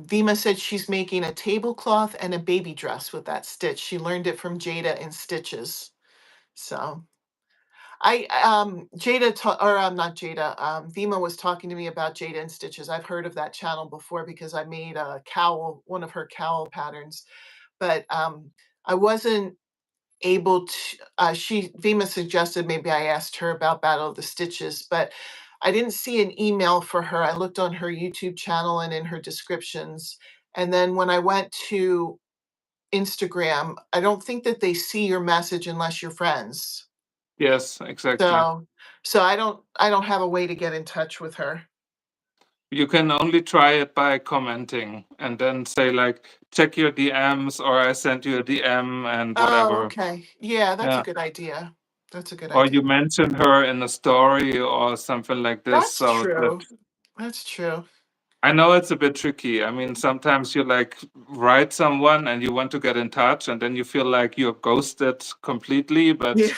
[SPEAKER 1] Vima said she's making a tablecloth and a baby dress with that stitch. She learned it from Jada in Stitches. So I Jada or not Jada, Vima was talking to me about Jada and Stitches. I've heard of that channel before because I made a cowl, one of her cowl patterns, but I wasn't able to she Vima suggested maybe I asked her about Battle of the Stitches, but I didn't see an email for her. I looked on her YouTube channel and in her descriptions. And then when I went to Instagram, I don't think that they see your message unless you're friends.
[SPEAKER 2] Yes, exactly.
[SPEAKER 1] So I don't have a way to get in touch with her.
[SPEAKER 2] You can only try it by commenting and then say like, check your DMs or I sent you a DM and
[SPEAKER 1] Oh,
[SPEAKER 2] whatever.
[SPEAKER 1] okay. Yeah, that's a
[SPEAKER 2] Yeah.
[SPEAKER 1] good idea. That's a good
[SPEAKER 2] Or
[SPEAKER 1] idea.
[SPEAKER 2] you mention her in a story or something like this.
[SPEAKER 1] That's
[SPEAKER 2] So that
[SPEAKER 1] true. That's true.
[SPEAKER 2] I know it's a bit tricky. I mean, sometimes you like write someone and you want to get in touch, and then you feel like you're ghosted completely,
[SPEAKER 1] Yeah.
[SPEAKER 2] but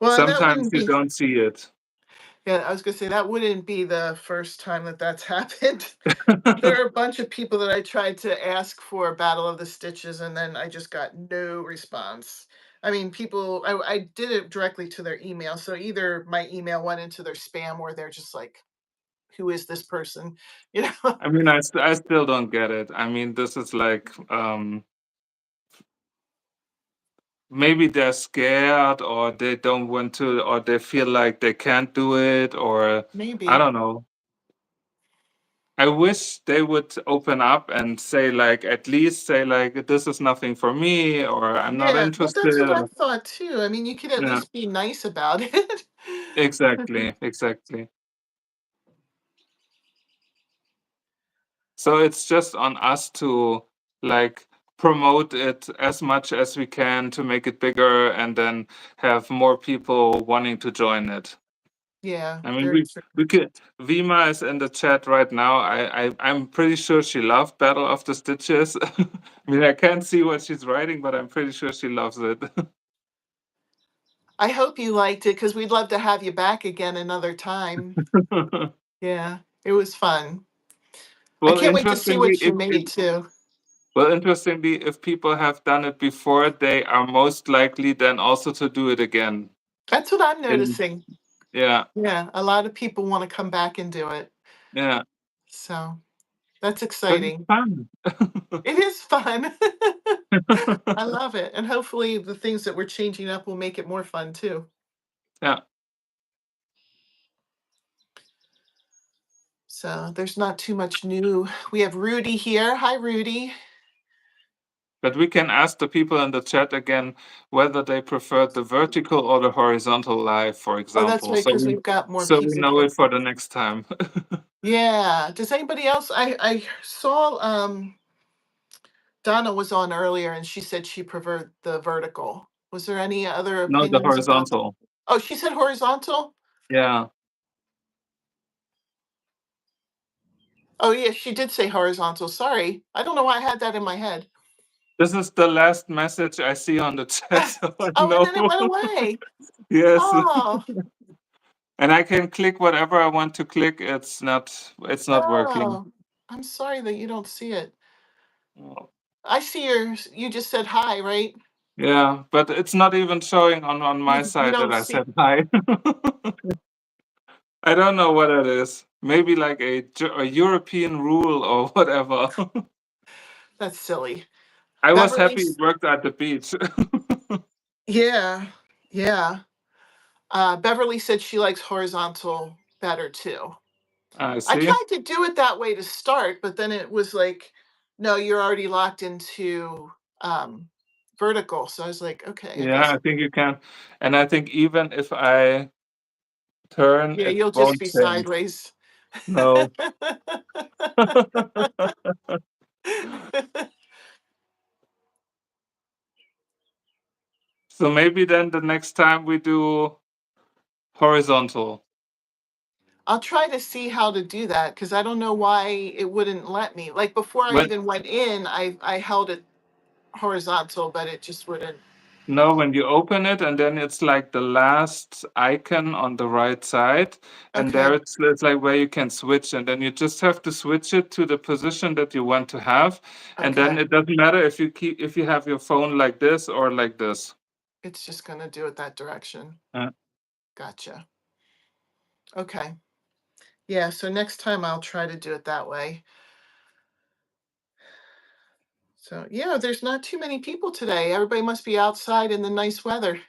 [SPEAKER 1] Well, and that
[SPEAKER 2] sometimes
[SPEAKER 1] wouldn't
[SPEAKER 2] you
[SPEAKER 1] be
[SPEAKER 2] don't see it.
[SPEAKER 1] yeah, I was gonna say that wouldn't be the first time that that's happened. There are a bunch of people that I tried to ask for Battle of the Stitches, and then I just got no response. I mean, people, I did it directly to their email. So either my email went into their spam or they're just like, who is this person? You know?
[SPEAKER 2] I mean, I still don't get it. I mean, this is like maybe they're scared or they don't want to, or they feel like they can't do it, or I
[SPEAKER 1] Maybe.
[SPEAKER 2] don't know. I wish they would open up and say like, at least say like, this is nothing for me, or I'm not
[SPEAKER 1] Yeah. Well, that's what
[SPEAKER 2] interested.
[SPEAKER 1] I thought too. I mean, you could at
[SPEAKER 2] Yeah,
[SPEAKER 1] least be nice about it.
[SPEAKER 2] exactly, exactly. So it's just on us to like promote it as much as we can to make it bigger and then have more people wanting to join it.
[SPEAKER 1] Yeah,
[SPEAKER 2] I mean,
[SPEAKER 1] very true.
[SPEAKER 2] we could. Vima is in the chat right now. I'm pretty sure she loved Battle of the Stitches. I mean, I can't see what she's writing, but I'm pretty sure she loves it.
[SPEAKER 1] I hope you liked it because we'd love to have you back again another time. Yeah, it was fun. I
[SPEAKER 2] well,
[SPEAKER 1] can't wait to see
[SPEAKER 2] interestingly,
[SPEAKER 1] what you made too.
[SPEAKER 2] if people have done it before, they are most likely then also to do it again.
[SPEAKER 1] That's what I'm
[SPEAKER 2] And
[SPEAKER 1] noticing.
[SPEAKER 2] yeah,
[SPEAKER 1] Yeah, a lot of people want to come back and do it.
[SPEAKER 2] yeah,
[SPEAKER 1] So that's
[SPEAKER 2] but it's
[SPEAKER 1] exciting.
[SPEAKER 2] fun.
[SPEAKER 1] It is fun. I love it. And hopefully the things that we're changing up will make it more fun too.
[SPEAKER 2] Yeah,
[SPEAKER 1] So there's not too much new. We have Rudy here. Hi, Rudy.
[SPEAKER 2] but we can ask the people in the chat again whether they prefer the vertical or the horizontal live, for
[SPEAKER 1] Oh, that's
[SPEAKER 2] example.
[SPEAKER 1] right, because we've got more
[SPEAKER 2] So we
[SPEAKER 1] people
[SPEAKER 2] know
[SPEAKER 1] here.
[SPEAKER 2] it for the next time.
[SPEAKER 1] Yeah. Does anybody else? I saw Donna was on earlier and she said she preferred the vertical. Was there any other
[SPEAKER 2] No, the
[SPEAKER 1] opinions about that?
[SPEAKER 2] horizontal.
[SPEAKER 1] Oh, she said horizontal?
[SPEAKER 2] Yeah.
[SPEAKER 1] Oh, yeah, she did say horizontal. Sorry. I don't know why I had that in my head.
[SPEAKER 2] This is the last message I see on the chat, so I
[SPEAKER 1] Oh, and
[SPEAKER 2] know.
[SPEAKER 1] then it went away.
[SPEAKER 2] Yes.
[SPEAKER 1] Oh,
[SPEAKER 2] And I can click whatever I want to click. It's not working.
[SPEAKER 1] oh. I'm sorry that you don't see it.
[SPEAKER 2] Oh,
[SPEAKER 1] I see you just said hi, right?
[SPEAKER 2] yeah, but it's not even showing on my
[SPEAKER 1] You
[SPEAKER 2] side that
[SPEAKER 1] don't
[SPEAKER 2] I
[SPEAKER 1] see.
[SPEAKER 2] said hi. I don't know what it is. Maybe like a European rule or whatever.
[SPEAKER 1] That's silly.
[SPEAKER 2] I was happy it
[SPEAKER 1] Beverly's,
[SPEAKER 2] worked at the beach.
[SPEAKER 1] yeah, yeah. Beverly said she likes horizontal better too.
[SPEAKER 2] I
[SPEAKER 1] I
[SPEAKER 2] see.
[SPEAKER 1] tried to do it that way to start, but then it was like, no, you're already locked into um, vertical. So I was like, okay, I
[SPEAKER 2] Yeah,
[SPEAKER 1] guess.
[SPEAKER 2] I think you can. And I think even if I turn,
[SPEAKER 1] Yeah,
[SPEAKER 2] it
[SPEAKER 1] you'll just
[SPEAKER 2] won't
[SPEAKER 1] be
[SPEAKER 2] change.
[SPEAKER 1] sideways.
[SPEAKER 2] No. So maybe then the next time we do horizontal.
[SPEAKER 1] I'll try to see how to do that because I don't know why it wouldn't let me. Like before I
[SPEAKER 2] When
[SPEAKER 1] even went in, I held it horizontal, but it just wouldn't.
[SPEAKER 2] No, when you open it and then it's like the last icon on the right side, and there
[SPEAKER 1] Okay,
[SPEAKER 2] it's like where you can switch, and then you just have to switch it to the position that you want to have, and then
[SPEAKER 1] okay.
[SPEAKER 2] it doesn't matter if you have your phone like this or like this.
[SPEAKER 1] It's just gonna do it that direction.
[SPEAKER 2] Uh,
[SPEAKER 1] Gotcha. Okay. Yeah, so next time I'll try to do it that way. So yeah, there's not too many people today. Everybody must be outside in the nice weather.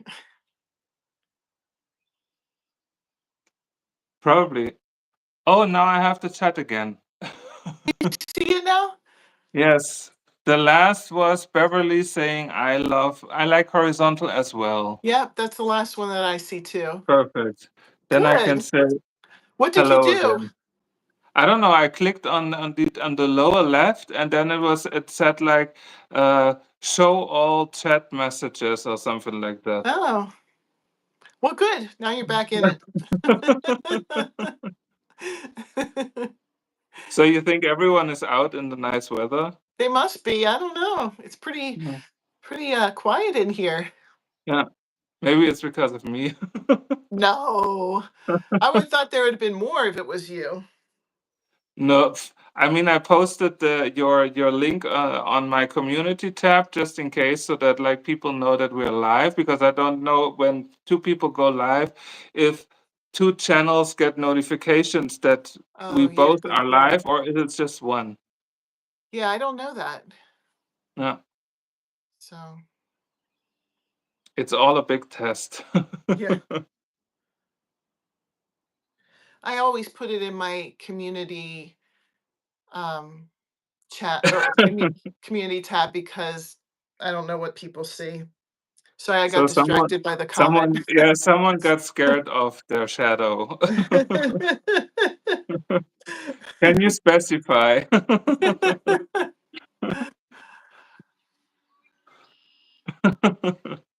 [SPEAKER 2] Probably. Oh, now I have to chat again.
[SPEAKER 1] See it now?
[SPEAKER 2] Yes. The last was Beverly saying I like horizontal as well.
[SPEAKER 1] Yep, that's the last one that I see too.
[SPEAKER 2] Perfect. Then I can
[SPEAKER 1] Good.
[SPEAKER 2] say
[SPEAKER 1] What did you
[SPEAKER 2] hello
[SPEAKER 1] do?
[SPEAKER 2] again. I don't know. I clicked on the lower left, and then it said like show all chat messages or something like that.
[SPEAKER 1] Oh, well, good. Now you're back in it.
[SPEAKER 2] So you think everyone is out in the nice weather?
[SPEAKER 1] They must be. I don't know. It's pretty
[SPEAKER 2] Yeah.
[SPEAKER 1] pretty quiet in here.
[SPEAKER 2] Yeah. Maybe it's because of me.
[SPEAKER 1] No. I would have thought there would have been more if it was you.
[SPEAKER 2] No, I mean I posted your link on my community tab just in case, so that like people know that we're live, because I don't know when two people go live if two channels get notifications that we
[SPEAKER 1] Oh, yeah,
[SPEAKER 2] both
[SPEAKER 1] good
[SPEAKER 2] are
[SPEAKER 1] point.
[SPEAKER 2] live, or is it just one?
[SPEAKER 1] Yeah, I don't know that.
[SPEAKER 2] Yeah,
[SPEAKER 1] So,
[SPEAKER 2] it's all a big test.
[SPEAKER 1] yeah. I always put it in my community um chat or community tab because I don't know what people see. Sorry, I got
[SPEAKER 2] So
[SPEAKER 1] distracted by the comment.
[SPEAKER 2] someone got scared of their shadow. Can you specify?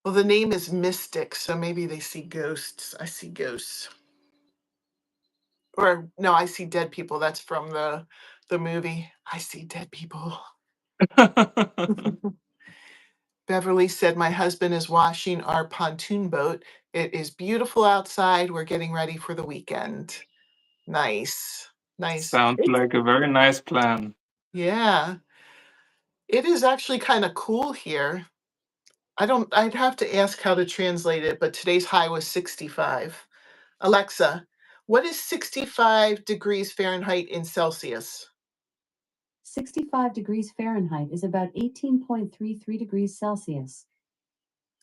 [SPEAKER 1] Well, the name is Mystic, so maybe they see ghosts. I see ghosts. Or no, I see dead people. That's from the movie. I see dead people. Beverly said, "My husband is washing our pontoon boat. It is beautiful outside. We're getting ready for the weekend." Nice. Nice.
[SPEAKER 2] Sounds like a very nice plan.
[SPEAKER 1] Yeah. It is actually kind of cool here. I'd have to ask how to translate it, but today's high was 65. Alexa, what is 65 degrees Fahrenheit in Celsius?
[SPEAKER 3] 65 degrees Fahrenheit is about 18.33 degrees Celsius.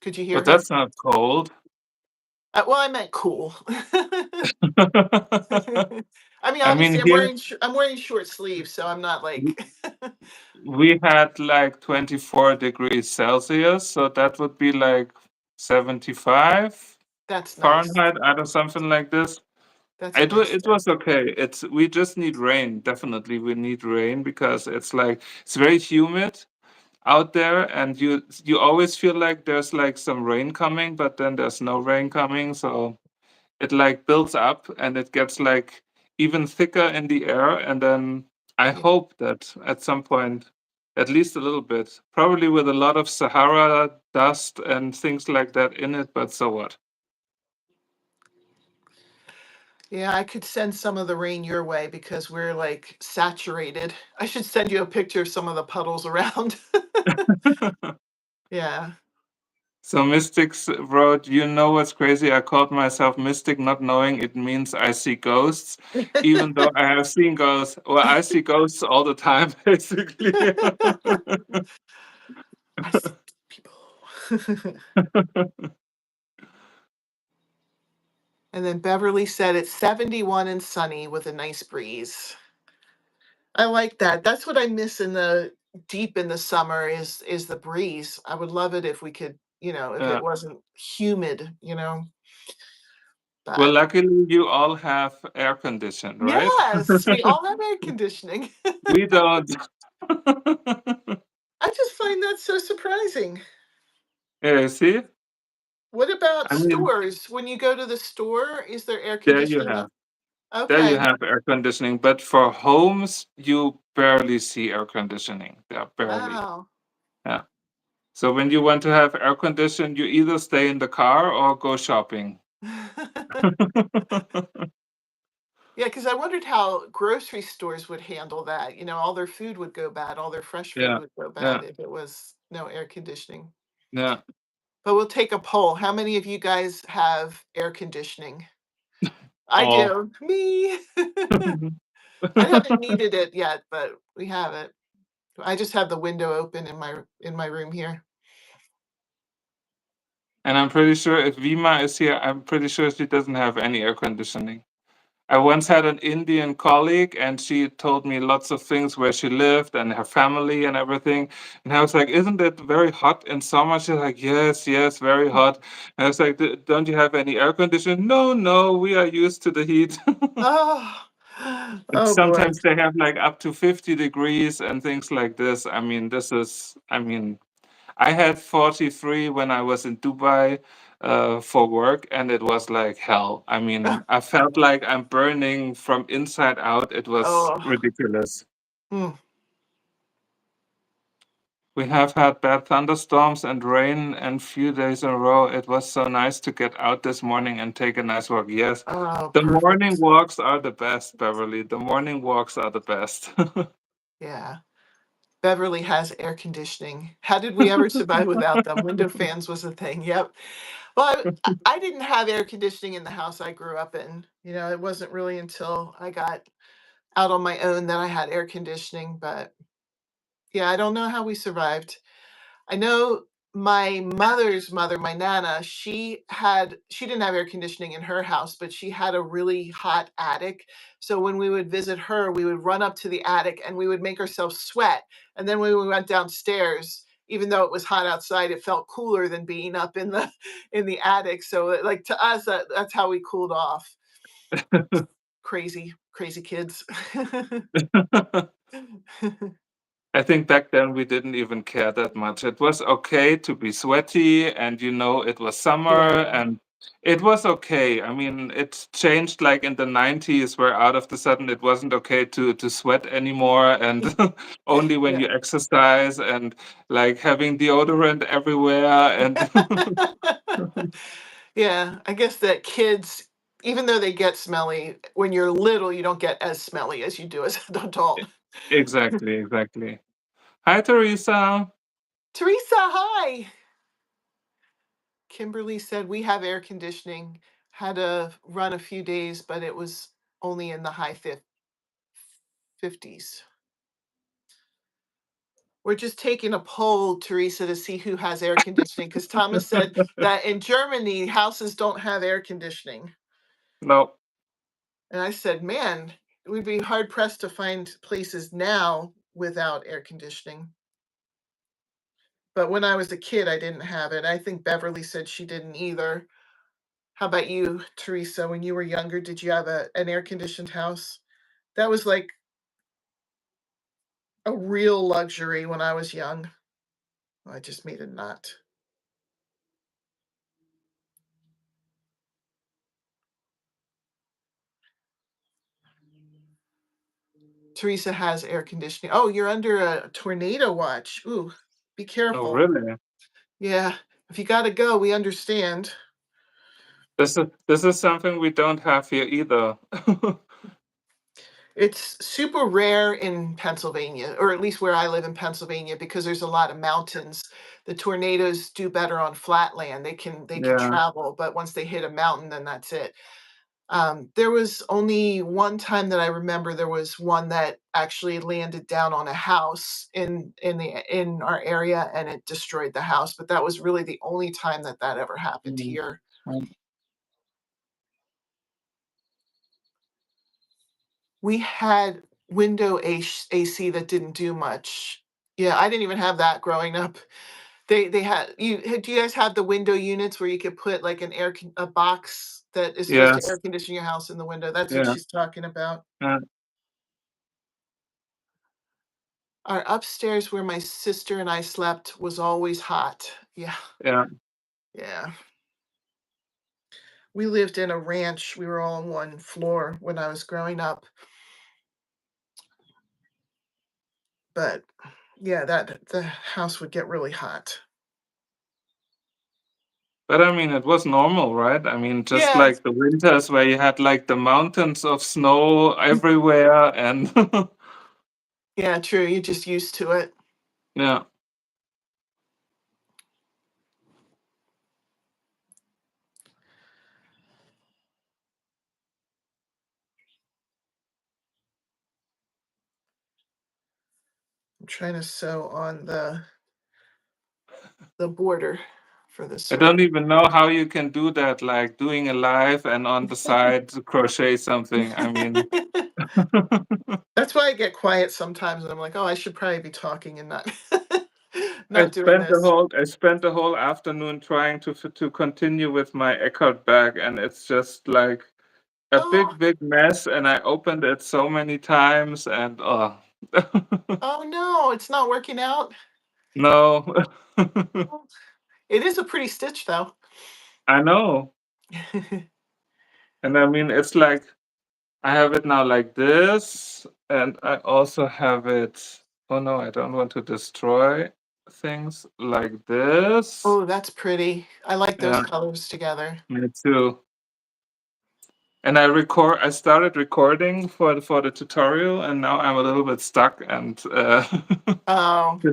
[SPEAKER 1] Could you hear
[SPEAKER 2] But
[SPEAKER 1] her?
[SPEAKER 2] that's not cold.
[SPEAKER 1] Well, I meant cool. I mean,
[SPEAKER 2] I mean,
[SPEAKER 1] obviously,
[SPEAKER 2] here
[SPEAKER 1] I'm wearing short sleeves, so I'm not
[SPEAKER 2] w-
[SPEAKER 1] like.
[SPEAKER 2] we had like 24 degrees Celsius, so that would be like 75
[SPEAKER 1] That's nice.
[SPEAKER 2] Fahrenheit out of something like this.
[SPEAKER 1] That's a nice
[SPEAKER 2] It
[SPEAKER 1] day.
[SPEAKER 2] was okay. It's we just need rain. Definitely, we need rain because it's like it's very humid out there, and you always feel like there's like some rain coming, but then there's no rain coming. So it like builds up and it gets like even thicker in the air, and then I
[SPEAKER 1] Yeah.
[SPEAKER 2] hope that at some point, at least a little bit, probably with a lot of Sahara dust and things like that in it. But so what?
[SPEAKER 1] Yeah, I could send some of the rain your way because we're like saturated. I should send you a picture of some of the puddles around. Yeah.
[SPEAKER 2] So Mystics wrote, you know what's crazy? I called myself Mystic not knowing it means I see ghosts, even though I have seen ghosts. Well, I see ghosts all the time, basically.
[SPEAKER 1] I see people. And then Beverly said it's 71 and sunny with a nice breeze. I like that. That's what I miss in the deep in the summer is the breeze. I would love it if we could, if it
[SPEAKER 2] Yeah.
[SPEAKER 1] wasn't humid.
[SPEAKER 2] Well,
[SPEAKER 1] But
[SPEAKER 2] luckily you all have air conditioned, right?
[SPEAKER 1] yes, we all have air conditioning.
[SPEAKER 2] We don't.
[SPEAKER 1] I just find that so surprising.
[SPEAKER 2] Yeah, see?
[SPEAKER 1] What about
[SPEAKER 2] I mean,
[SPEAKER 1] stores? When you go to the store, is there air
[SPEAKER 2] there you
[SPEAKER 1] conditioning?
[SPEAKER 2] have. There you
[SPEAKER 1] Okay.
[SPEAKER 2] have air conditioning, but for homes, you barely see air conditioning. Yeah, barely.
[SPEAKER 1] Wow.
[SPEAKER 2] Yeah. So when you want to have air conditioning, you either stay in the car or go shopping.
[SPEAKER 1] Yeah, because I wondered how grocery stores would handle that. All their food would go bad, all their fresh food
[SPEAKER 2] Yeah,
[SPEAKER 1] would go bad
[SPEAKER 2] yeah,
[SPEAKER 1] if it was no air conditioning.
[SPEAKER 2] yeah.
[SPEAKER 1] But we'll take a poll. How many of you guys have air conditioning? I
[SPEAKER 2] All.
[SPEAKER 1] do. Me. I haven't needed it yet, but we have it. I just have the window open in my room here.
[SPEAKER 2] And I'm pretty sure if Vima is here, I'm pretty sure she doesn't have any air conditioning. I once had an Indian colleague, and she told me lots of things where she lived and her family and everything. And I was like, "Isn't it very hot in summer?" She's like, "Yes, yes, very hot." And I was like, Don't you have any air conditioning?" No, no, we are used to the heat.
[SPEAKER 1] Oh,
[SPEAKER 2] But
[SPEAKER 1] oh boy.
[SPEAKER 2] sometimes they have like up to 50 degrees and things like this. I mean, I mean, I had 43 when I was in Dubai for work, and it was like hell. I mean, I felt like I'm burning from inside out. It was
[SPEAKER 1] Oh,
[SPEAKER 2] ridiculous.
[SPEAKER 1] mm,
[SPEAKER 2] We have had bad thunderstorms and rain and few days in a row. It was so nice to get out this morning and take a nice walk. Yes,
[SPEAKER 1] oh,
[SPEAKER 2] the morning
[SPEAKER 1] perfect.
[SPEAKER 2] walks are the best, Beverly. The morning walks are the best.
[SPEAKER 1] Yeah. Beverly has air conditioning. How did we ever survive without them? Window fans was a thing. Yep. Well, I didn't have air conditioning in the house I grew up in. It wasn't really until I got out on my own that I had air conditioning. But yeah, I don't know how we survived. I know my mother's mother, my nana, she didn't have air conditioning in her house, but she had a really hot attic. So when we would visit her, we would run up to the attic and we would make ourselves sweat. And then when we went downstairs, even though it was hot outside, it felt cooler than being up in the in the attic. So like to us, that's how we cooled off. Crazy, crazy kids.
[SPEAKER 2] I think back then we didn't even care that much. It was okay to be sweaty, and it was summer,
[SPEAKER 1] Yeah,
[SPEAKER 2] and It was okay. I mean, it changed like in the 90s, where out of the sudden it wasn't okay to sweat anymore, and only when
[SPEAKER 1] Yeah.
[SPEAKER 2] you exercise, and like having deodorant everywhere. And
[SPEAKER 1] Yeah, I guess that kids, even though they get smelly, when you're little, you don't get as smelly as you do as an adult.
[SPEAKER 2] exactly, exactly. Hi, Teresa.
[SPEAKER 1] Teresa, hi. Kimberly said we have air conditioning. Had to run a few days, but it was only in the high 50s. We're just taking a poll, Teresa, to see who has air conditioning, because Thomas said that in Germany, houses don't have air conditioning.
[SPEAKER 2] No.
[SPEAKER 1] And I said, man, it would be hard pressed to find places now without air conditioning. But when I was a kid, I didn't have it. I think Beverly said she didn't either. How about you, Teresa? When you were younger, did you have an air conditioned house? That was like a real luxury when I was young. Well, I just made a knot. Teresa has air conditioning. Oh, you're under a tornado watch. Ooh, be
[SPEAKER 2] Oh,
[SPEAKER 1] careful.
[SPEAKER 2] really?
[SPEAKER 1] Yeah, if you got to go, we understand.
[SPEAKER 2] This is something we don't have here either.
[SPEAKER 1] It's super rare in Pennsylvania, or at least where I live in Pennsylvania, because there's a lot of mountains. The tornadoes do better on flat land. They can
[SPEAKER 2] Yeah.
[SPEAKER 1] travel, but once they hit a mountain, then that's it. There was only one time that I remember there was one that actually landed down on a house in our area, and it destroyed the house. But that was really the only time that that ever happened
[SPEAKER 2] Mm.
[SPEAKER 1] here.
[SPEAKER 2] Mm.
[SPEAKER 1] We had window AC that didn't do much. Yeah, I didn't even have that growing up. They had do you guys have the window units where you could put like a box that is supposed to air
[SPEAKER 2] Yes.
[SPEAKER 1] condition your house in the window? That's what
[SPEAKER 2] Yeah.
[SPEAKER 1] she's talking about.
[SPEAKER 2] Yeah.
[SPEAKER 1] Our upstairs where my sister and I slept was always hot. Yeah,
[SPEAKER 2] Yeah.
[SPEAKER 1] yeah. We lived in a ranch. We were all on one floor when I was growing up. But yeah, that the house would get really hot.
[SPEAKER 2] But I mean, it was normal, right? I mean, just
[SPEAKER 1] Yeah,
[SPEAKER 2] like the winters where you had like the mountains of snow everywhere, and
[SPEAKER 1] yeah, true. You're just used to it.
[SPEAKER 2] yeah.
[SPEAKER 1] I'm trying to sew on the border for the
[SPEAKER 2] I don't
[SPEAKER 1] sweater.
[SPEAKER 2] even know how you can do that, like doing a live and on the side to crochet something. I mean,
[SPEAKER 1] That's why I get quiet sometimes, and I'm like, oh, I should probably be talking and not
[SPEAKER 2] I
[SPEAKER 1] not doing
[SPEAKER 2] spent the
[SPEAKER 1] this.
[SPEAKER 2] whole I spent the whole afternoon trying to continue with my Eckhart bag, and it's just like a
[SPEAKER 1] Oh,
[SPEAKER 2] big mess. And I opened it so many times, and oh,
[SPEAKER 1] oh no, it's not working out.
[SPEAKER 2] no,
[SPEAKER 1] Oh, it is a pretty stitch though.
[SPEAKER 2] I know. And I mean, it's like I have it now like this, and I also have it. Oh no, I don't want to destroy things like this.
[SPEAKER 1] Oh, that's pretty. I like those
[SPEAKER 2] Yeah,
[SPEAKER 1] colors together.
[SPEAKER 2] me too. And I started recording for the tutorial, and now I'm a little bit stuck, and
[SPEAKER 1] Oh,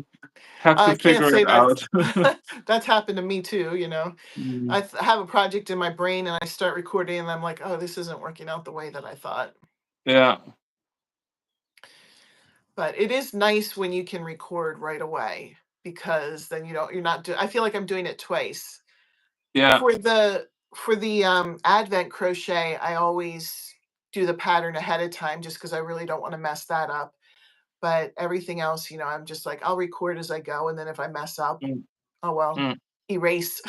[SPEAKER 2] have to
[SPEAKER 1] I can't
[SPEAKER 2] figure
[SPEAKER 1] say
[SPEAKER 2] it out.
[SPEAKER 1] that's that's happened to me too, you know.
[SPEAKER 2] Mm.
[SPEAKER 1] Have a project in my brain and I start recording and I'm like, oh, this isn't working out the way that I thought.
[SPEAKER 2] Yeah,
[SPEAKER 1] But it is nice when you can record right away because then you're not I feel like I'm doing it twice.
[SPEAKER 2] yeah.
[SPEAKER 1] For the advent crochet, I always do the pattern ahead of time just because I really don't want to mess that up. But everything else, I'm just like, I'll record as I go, and then if I mess up,
[SPEAKER 2] Mm,
[SPEAKER 1] oh well,
[SPEAKER 2] mm.
[SPEAKER 1] erase.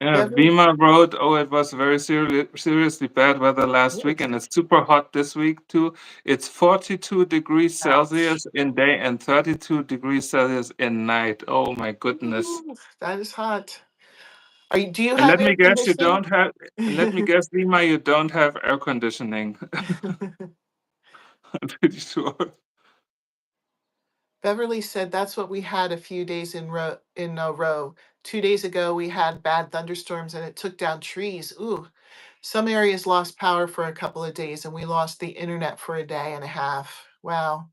[SPEAKER 2] Yeah,
[SPEAKER 1] Beverly,
[SPEAKER 2] Vima wrote, "Oh, it was very seriously bad weather last week,
[SPEAKER 1] yes.
[SPEAKER 2] and it's super hot this week too. It's 42 degrees
[SPEAKER 1] Ouch.
[SPEAKER 2] Celsius in day and 32 degrees Celsius in night. Oh my goodness.
[SPEAKER 1] Ooh, that is hot. Do you
[SPEAKER 2] And
[SPEAKER 1] have
[SPEAKER 2] let
[SPEAKER 1] air
[SPEAKER 2] me guess, you
[SPEAKER 1] conditioning?
[SPEAKER 2] don't have. Let me guess, Lima, you don't have air conditioning. I'm pretty sure.
[SPEAKER 1] Beverly said that's what we had a few days in a row. 2 days ago, we had bad thunderstorms and it took down trees. Ooh, some areas lost power for a couple of days, and we lost the internet for a day and a half. Wow.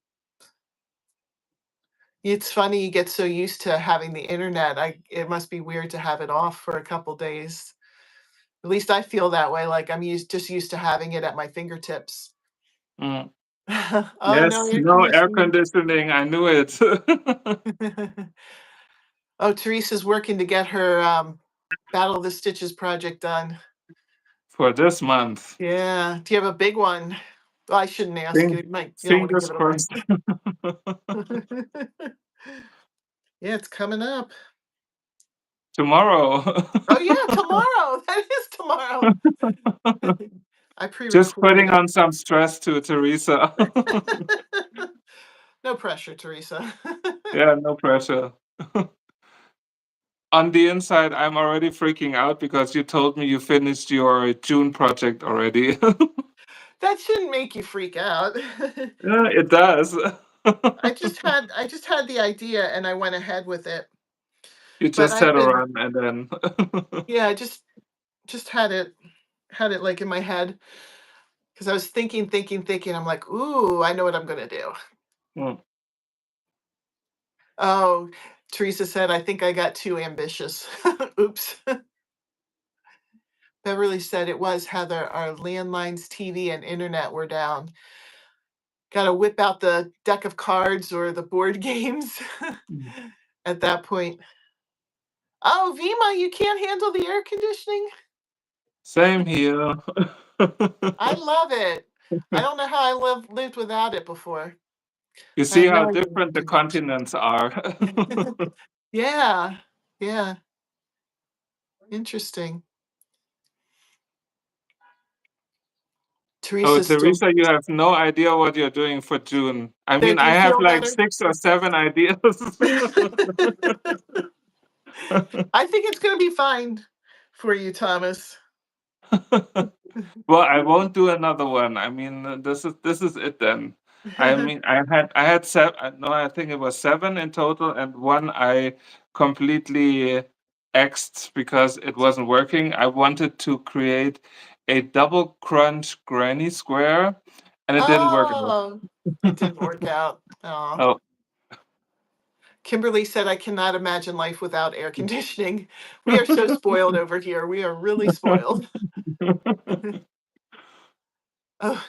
[SPEAKER 1] It's funny you get so used to having the internet. It must be weird to have it off for a couple days. At least I feel that way. Like I'm just used to having it at my fingertips.
[SPEAKER 2] Mm.
[SPEAKER 1] Oh, no
[SPEAKER 2] Yes,
[SPEAKER 1] air
[SPEAKER 2] no air
[SPEAKER 1] conditioning.
[SPEAKER 2] conditioning. I knew it.
[SPEAKER 1] Oh, Teresa's working to get her Battle of the Stitches project done.
[SPEAKER 2] For this month.
[SPEAKER 1] Yeah. Do you have a big one? Well, I shouldn't ask.
[SPEAKER 2] Fing-
[SPEAKER 1] You don't want to
[SPEAKER 2] Fingers
[SPEAKER 1] give it away.
[SPEAKER 2] crossed.
[SPEAKER 1] Yeah, it's coming up.
[SPEAKER 2] Tomorrow.
[SPEAKER 1] Oh yeah, tomorrow. That is tomorrow. I
[SPEAKER 2] Just
[SPEAKER 1] pre-recorded
[SPEAKER 2] putting
[SPEAKER 1] it.
[SPEAKER 2] on some stress to Teresa.
[SPEAKER 1] No pressure, Teresa.
[SPEAKER 2] Yeah, no pressure. On the inside, I'm already freaking out because you told me you finished your June project already.
[SPEAKER 1] That shouldn't make you freak out.
[SPEAKER 2] Yeah, it does.
[SPEAKER 1] I just had the idea and I went ahead with it.
[SPEAKER 2] You
[SPEAKER 1] But
[SPEAKER 2] just
[SPEAKER 1] I've
[SPEAKER 2] had a
[SPEAKER 1] been
[SPEAKER 2] run and then.
[SPEAKER 1] yeah, I just had it like in my head because I was thinking. I'm like, ooh, I know what I'm gonna do.
[SPEAKER 2] Mm.
[SPEAKER 1] Oh, Teresa said, I think I got too ambitious. Oops. Beverly said it was Heather. Our landlines, TV, and internet were down. Got to whip out the deck of cards or the board games at that point. Oh, Vima, you can't handle the air conditioning?
[SPEAKER 2] Same here.
[SPEAKER 1] I love it. I don't know how I lived without it before.
[SPEAKER 2] You
[SPEAKER 1] I
[SPEAKER 2] see
[SPEAKER 1] had
[SPEAKER 2] how
[SPEAKER 1] no idea.
[SPEAKER 2] different the continents are.
[SPEAKER 1] Yeah, yeah, interesting.
[SPEAKER 2] Oh,
[SPEAKER 1] Teresa's still
[SPEAKER 2] Teresa, you have no idea what you're doing for June. I
[SPEAKER 1] there.
[SPEAKER 2] mean,
[SPEAKER 1] Do
[SPEAKER 2] I
[SPEAKER 1] you
[SPEAKER 2] have
[SPEAKER 1] feel
[SPEAKER 2] like
[SPEAKER 1] better?
[SPEAKER 2] 6 or 7 ideas.
[SPEAKER 1] I think it's going to be fine for you, Thomas.
[SPEAKER 2] Well, I won't do another one. I mean, this is it then. I mean, I had 7. No, I think it was 7 in total, and one I completely axed because it wasn't working. I wanted to create a double crunch granny square, and it didn't work out.
[SPEAKER 1] Oh, it didn't work out. Oh.
[SPEAKER 2] Oh.
[SPEAKER 1] Kimberly said, I cannot imagine life without air conditioning. We are so spoiled over here. We are really spoiled. Oh,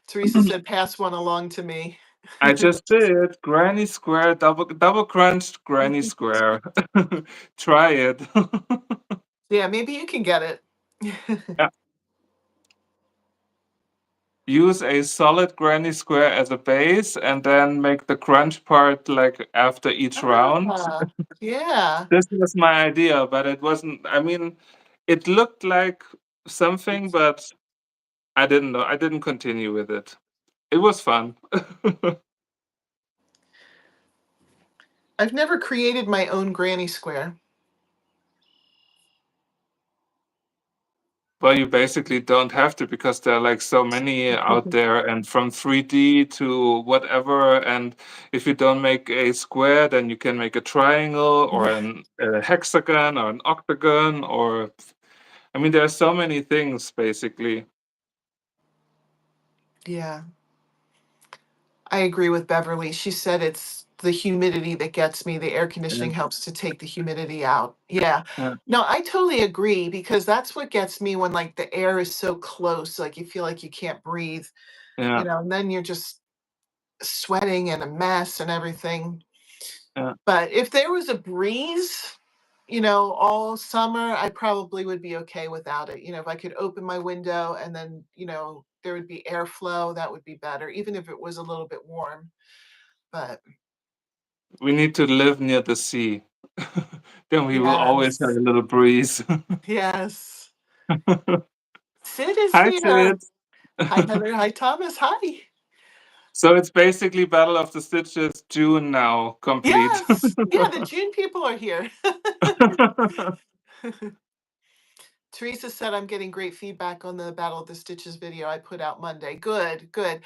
[SPEAKER 1] Teresa said, pass one along to me.
[SPEAKER 2] I just did granny square, double crunched granny square. Try it.
[SPEAKER 1] Yeah, maybe you can get it.
[SPEAKER 2] Yeah. Use a solid granny square as a base and then make the crunch part like after each round.
[SPEAKER 1] Ah, yeah.
[SPEAKER 2] This was my idea, but it wasn't. I mean, it looked like something, but I didn't know. I didn't continue with it. It was fun.
[SPEAKER 1] I've never created my own granny square.
[SPEAKER 2] Well, you basically don't have to because there are like so many out there, and from 3D to whatever. And if you don't make a square, then you can make a triangle or a hexagon or an octagon. Or, I mean, there are so many things basically.
[SPEAKER 1] Yeah, I agree with Beverly. She said it's the humidity that gets me. The air
[SPEAKER 2] Yeah,
[SPEAKER 1] conditioning helps to take the humidity out. Yeah.
[SPEAKER 2] yeah,
[SPEAKER 1] No, I totally agree because that's what gets me when like the air is so close, like you feel like you can't breathe,
[SPEAKER 2] yeah,
[SPEAKER 1] and then you're just sweating and a mess and everything.
[SPEAKER 2] yeah.
[SPEAKER 1] But if there was a breeze, all summer, I probably would be okay without it. If I could open my window and then, there would be airflow, that would be better, even if it was a little bit warm. But
[SPEAKER 2] We need to live near the sea. Then we will always have a
[SPEAKER 1] yes,
[SPEAKER 2] little breeze.
[SPEAKER 1] yes. Sid is
[SPEAKER 2] Hi,
[SPEAKER 1] here.
[SPEAKER 2] Sid.
[SPEAKER 1] Hi, Heather. Hi, Thomas. Hi.
[SPEAKER 2] So it's basically Battle of the Stitches June now complete.
[SPEAKER 1] Yes. Yeah, the June people are here. Teresa said I'm getting great feedback on the Battle of the Stitches video I put out Monday. Good, good.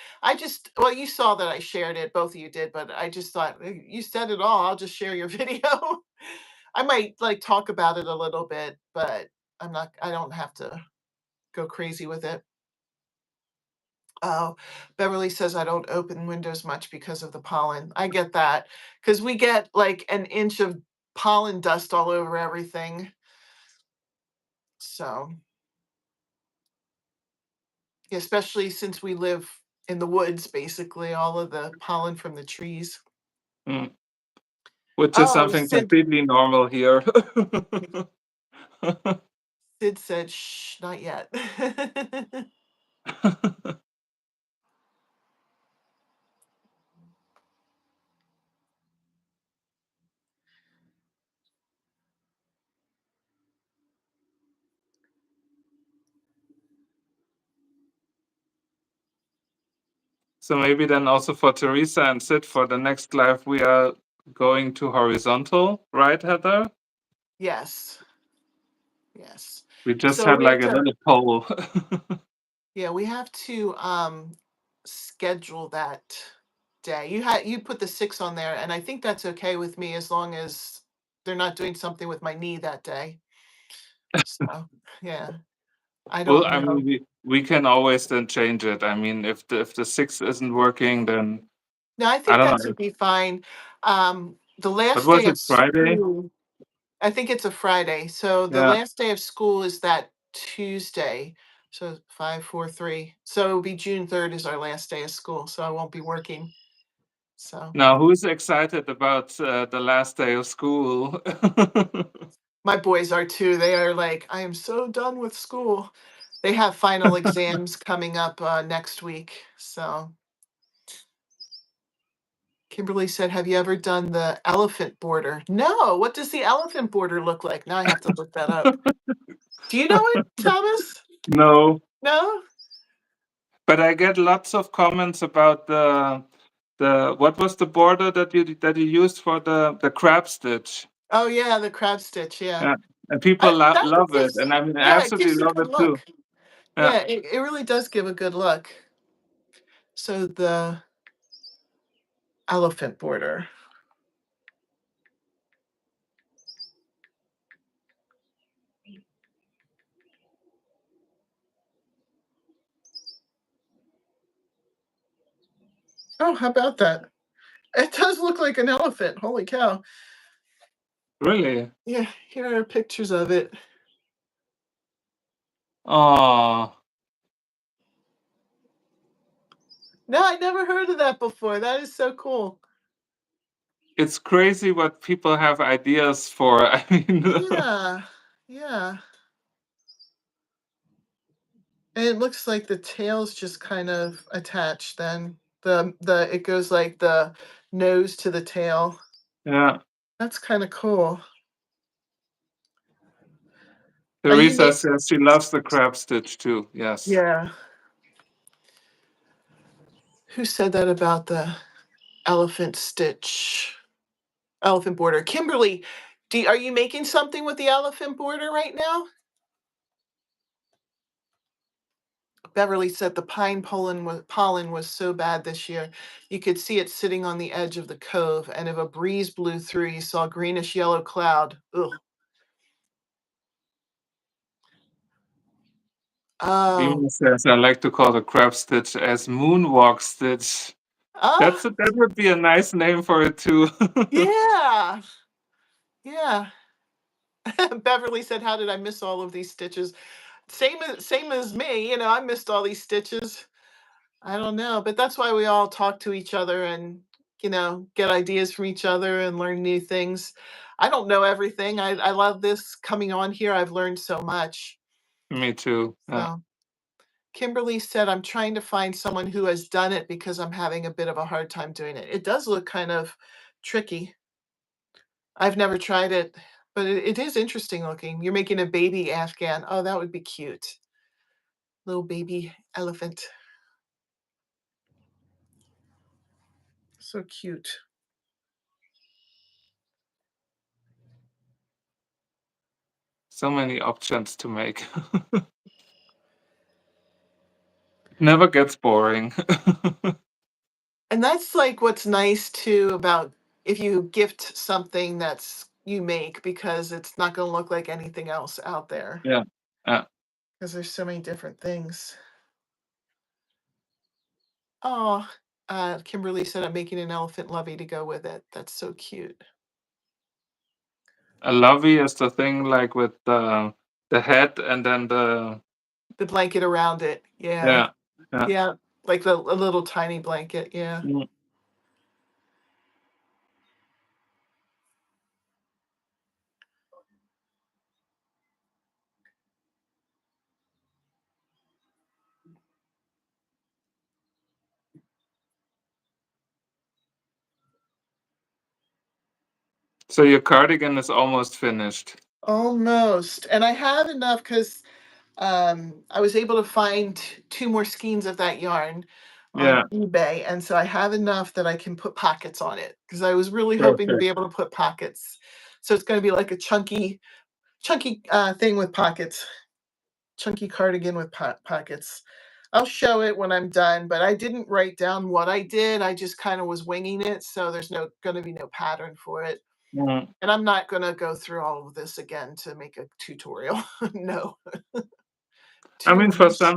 [SPEAKER 1] Well, you saw that I shared it, both of you did, but I just thought you said it all. I'll just share your video. I might like talk about it a little bit, but I don't have to go crazy with it. Oh, Beverly says I don't open windows much because of the pollen. I get that because we get like an inch of pollen dust all over everything. So, especially since we live in the woods, basically, all of the pollen from the trees.
[SPEAKER 2] Mm. Which is
[SPEAKER 1] Oh,
[SPEAKER 2] something completely normal here.
[SPEAKER 1] Sid said, shh, not yet.
[SPEAKER 2] So maybe then also for Teresa and Sid for the next live, we are going to horizontal, right, Heather?
[SPEAKER 1] Yes. Yes.
[SPEAKER 2] We just
[SPEAKER 1] So
[SPEAKER 2] had
[SPEAKER 1] we have
[SPEAKER 2] like a
[SPEAKER 1] to,
[SPEAKER 2] little poll.
[SPEAKER 1] yeah, we have to schedule that day. You put the 6 on there, and I think that's okay with me as long as they're not doing something with my knee that day. So yeah, I
[SPEAKER 2] Well,
[SPEAKER 1] don't
[SPEAKER 2] I mean,
[SPEAKER 1] know.
[SPEAKER 2] we can always then change it. I mean, if the 6 isn't working, then
[SPEAKER 1] No, I
[SPEAKER 2] I
[SPEAKER 1] think
[SPEAKER 2] don't
[SPEAKER 1] that
[SPEAKER 2] know.
[SPEAKER 1] should be fine. The
[SPEAKER 2] But
[SPEAKER 1] last
[SPEAKER 2] was
[SPEAKER 1] day
[SPEAKER 2] it
[SPEAKER 1] of
[SPEAKER 2] Friday?
[SPEAKER 1] school, I think it's a Friday. So the
[SPEAKER 2] Yeah.
[SPEAKER 1] last day of school is that Tuesday. So 5, 4, 3. So it'll be June 3rd is our last day of school. So I won't be working. So
[SPEAKER 2] Now, who's excited about the last day of school?
[SPEAKER 1] my boys are too. They are like, I am so done with school. They have final exams coming up next week. So Kimberly said, have you ever done the elephant border? No. What does the elephant border look like? Now I have to look that up. Do you know it, Thomas?
[SPEAKER 2] No,
[SPEAKER 1] No?
[SPEAKER 2] but I get lots of comments about the what was the border that you used for the crab stitch?
[SPEAKER 1] Oh yeah, the crab stitch. Yeah.
[SPEAKER 2] Yeah, and people
[SPEAKER 1] That
[SPEAKER 2] love it,
[SPEAKER 1] gives,
[SPEAKER 2] and I mean, I
[SPEAKER 1] yeah, it
[SPEAKER 2] absolutely
[SPEAKER 1] gives a
[SPEAKER 2] love
[SPEAKER 1] good
[SPEAKER 2] it too.
[SPEAKER 1] look.
[SPEAKER 2] Yeah.
[SPEAKER 1] Yeah, it really does give a good look. So the elephant border. Oh, how about that? It does look like an elephant. Holy cow.
[SPEAKER 2] Really?
[SPEAKER 1] Yeah, here are pictures of it.
[SPEAKER 2] Oh,
[SPEAKER 1] No, I never heard of that before. That is so cool.
[SPEAKER 2] it's crazy what people have ideas for. I mean,
[SPEAKER 1] Yeah, yeah. And it looks like the tail's just kind of attached then. It goes like the nose to the tail.
[SPEAKER 2] yeah.
[SPEAKER 1] That's kind of cool. Are you
[SPEAKER 2] Teresa
[SPEAKER 1] make
[SPEAKER 2] says she loves the crab stitch too. Yes.
[SPEAKER 1] Yeah. Who said that about the elephant stitch? Elephant border. Kimberly, are you making something with the elephant border right now? Beverly said the pollen was so bad this year. You could see it sitting on the edge of the cove, and if a breeze blew through, you saw greenish yellow cloud. Ugh. Oh.
[SPEAKER 2] Vima says I like to call the crab stitch as moonwalk stitch.
[SPEAKER 1] Ah,
[SPEAKER 2] That would be a nice name for it too.
[SPEAKER 1] yeah. Yeah. Beverly said, how did I miss all of these stitches? Same as me, I missed all these stitches. I don't know, but that's why we all talk to each other and, get ideas from each other and learn new things. I don't know everything. I love this coming on here. I've learned so much.
[SPEAKER 2] Me too. Yeah.
[SPEAKER 1] So Kimberly said, I'm trying to find someone who has done it because I'm having a bit of a hard time doing it. It does look kind of tricky. I've never tried it, but it is interesting looking. You're making a baby Afghan. Oh, that would be cute. Little baby elephant. So cute.
[SPEAKER 2] So many options to make. Never gets boring.
[SPEAKER 1] And that's like what's nice too about if you gift something that's you make because it's not going to look like anything else out there
[SPEAKER 2] Yeah. Yeah.
[SPEAKER 1] because there's so many different things. Oh, Kimberly said I'm making an elephant lovey to go with it. That's so cute.
[SPEAKER 2] A lovey is the thing like with the head and then the
[SPEAKER 1] The blanket around it. Yeah.
[SPEAKER 2] yeah. Yeah.
[SPEAKER 1] Yeah. Like a little tiny blanket. Yeah.
[SPEAKER 2] Mm. So your cardigan is almost finished.
[SPEAKER 1] Almost. And I have enough because I was able to find two more skeins of that yarn on
[SPEAKER 2] Yeah.
[SPEAKER 1] eBay, and so I have enough that I can put pockets on it because I was really hoping to be
[SPEAKER 2] Perfect.
[SPEAKER 1] able to put pockets. So it's going to be like a chunky thing with pockets, chunky cardigan with pockets. I'll show it when I'm done, but I didn't write down what I did. I just kind of was winging it, so there's no going to be no pattern for it.
[SPEAKER 2] Mm.
[SPEAKER 1] And I'm not going to go through all of this again to make a tutorial. No,
[SPEAKER 2] I
[SPEAKER 1] too
[SPEAKER 2] mean,
[SPEAKER 1] much.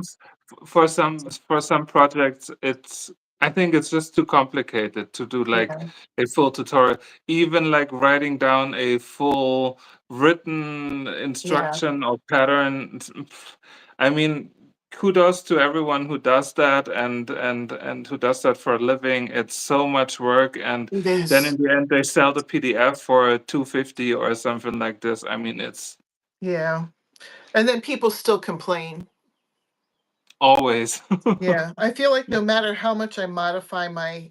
[SPEAKER 2] for some projects, it's I think it's just too complicated to do like
[SPEAKER 1] Yeah,
[SPEAKER 2] a full tutorial. Even like writing down a full written
[SPEAKER 1] yeah,
[SPEAKER 2] instruction or pattern. I mean, kudos to everyone who does that and who does that for a living. It's so much work, and
[SPEAKER 1] it
[SPEAKER 2] then
[SPEAKER 1] is.
[SPEAKER 2] in the end, they sell the PDF for 250 or something like this. I mean, it's
[SPEAKER 1] Yeah. And then people still complain.
[SPEAKER 2] always.
[SPEAKER 1] Yeah. I feel like no matter how much I modify my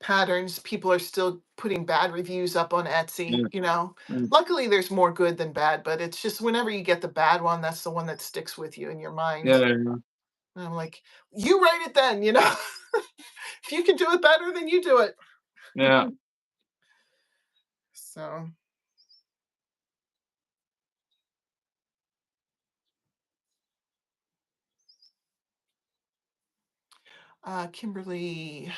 [SPEAKER 1] patterns, people are still putting bad reviews up on Etsy,
[SPEAKER 2] Yeah.
[SPEAKER 1] you know.
[SPEAKER 2] Mm.
[SPEAKER 1] Luckily there's more good than bad, but it's just whenever you get the bad one, that's the one that sticks with you in your
[SPEAKER 2] Yeah,
[SPEAKER 1] mind.
[SPEAKER 2] yeah, yeah.
[SPEAKER 1] And I'm like, you write it then, you know. If you can do it better, then you do it.
[SPEAKER 2] Yeah.
[SPEAKER 1] So Kimberly,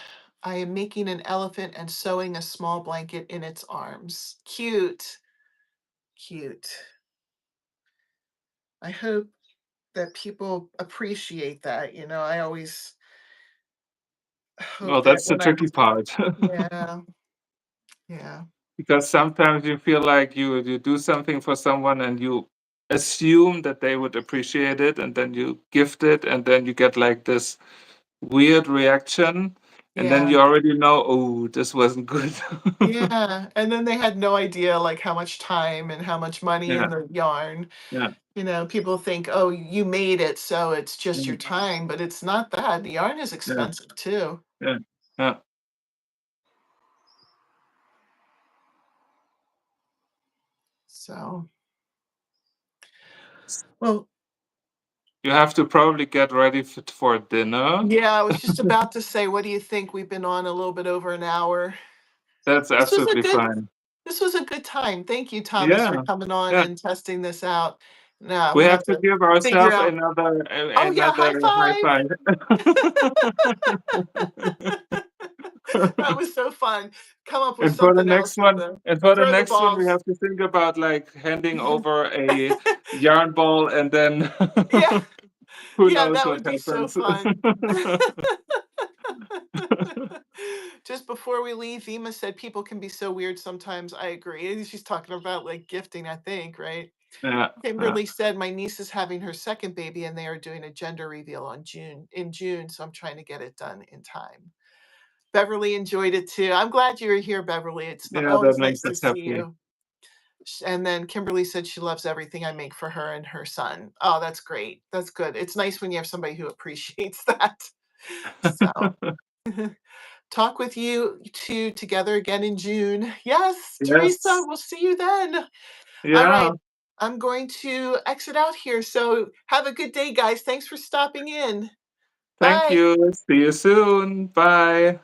[SPEAKER 1] I am making an elephant and sewing a small blanket in its arms. Cute. Cute. I hope that people appreciate that, you know, I always
[SPEAKER 2] Well,
[SPEAKER 1] hope that
[SPEAKER 2] that's the
[SPEAKER 1] when I
[SPEAKER 2] tricky part.
[SPEAKER 1] yeah, yeah,
[SPEAKER 2] Because sometimes you feel like you do something for someone and you assume that they would appreciate it, and then you gift it, and then you get like this weird reaction, and then
[SPEAKER 1] yeah,
[SPEAKER 2] you already know, oh, this wasn't good.
[SPEAKER 1] yeah, and then they had no idea, like, how much time and how much money in
[SPEAKER 2] Yeah,
[SPEAKER 1] the yarn,
[SPEAKER 2] yeah,
[SPEAKER 1] you know, people think, "Oh, you made it, so it's just your
[SPEAKER 2] yeah,
[SPEAKER 1] time," but it's not that, the yarn is
[SPEAKER 2] yeah,
[SPEAKER 1] expensive too,
[SPEAKER 2] yeah, yeah.
[SPEAKER 1] so well,
[SPEAKER 2] You have to probably get ready for dinner.
[SPEAKER 1] yeah, I was just about to say, what do you think? We've been on a little bit over an hour.
[SPEAKER 2] That's
[SPEAKER 1] This was a
[SPEAKER 2] absolutely
[SPEAKER 1] good
[SPEAKER 2] fine.
[SPEAKER 1] this was a good time. Thank you, Thomas, for
[SPEAKER 2] Yeah,
[SPEAKER 1] coming on
[SPEAKER 2] yeah.
[SPEAKER 1] and testing this out. Now
[SPEAKER 2] We
[SPEAKER 1] we'll
[SPEAKER 2] have
[SPEAKER 1] have
[SPEAKER 2] to
[SPEAKER 1] to
[SPEAKER 2] give
[SPEAKER 1] figure
[SPEAKER 2] ourselves
[SPEAKER 1] out. Oh yeah,
[SPEAKER 2] another high
[SPEAKER 1] high
[SPEAKER 2] five.
[SPEAKER 1] five. That was so fun. Come up with something else with the
[SPEAKER 2] And for the
[SPEAKER 1] throw the
[SPEAKER 2] next one, we
[SPEAKER 1] balls.
[SPEAKER 2] have to think about like handing over a yarn ball, and then
[SPEAKER 1] Yeah,
[SPEAKER 2] who
[SPEAKER 1] yeah,
[SPEAKER 2] knows
[SPEAKER 1] that
[SPEAKER 2] what
[SPEAKER 1] would be so
[SPEAKER 2] happens.
[SPEAKER 1] fun. Just before we leave, Vima said people can be so weird sometimes. I agree. She's talking about like gifting, I think, right?
[SPEAKER 2] Yeah, yeah,
[SPEAKER 1] Kimberly said my niece is having her second baby and they are doing a gender reveal in June, so I'm trying to get it done in time. Beverly enjoyed it too. I'm glad you were here, Beverly. It's
[SPEAKER 2] yeah, that
[SPEAKER 1] always nice
[SPEAKER 2] makes
[SPEAKER 1] to
[SPEAKER 2] us
[SPEAKER 1] see
[SPEAKER 2] happy.
[SPEAKER 1] you. And then Kimberly said she loves everything I make for her and her son. Oh, that's great. That's good. It's nice when you have somebody who appreciates that. So talk with you two together again in June. Yes, Teresa,
[SPEAKER 2] Yes,
[SPEAKER 1] we'll see you then. All
[SPEAKER 2] yeah.
[SPEAKER 1] right. I'm going to exit out here. So have a good day, guys. Thanks for stopping in.
[SPEAKER 2] Thank
[SPEAKER 1] Bye.
[SPEAKER 2] you. See you soon. Bye.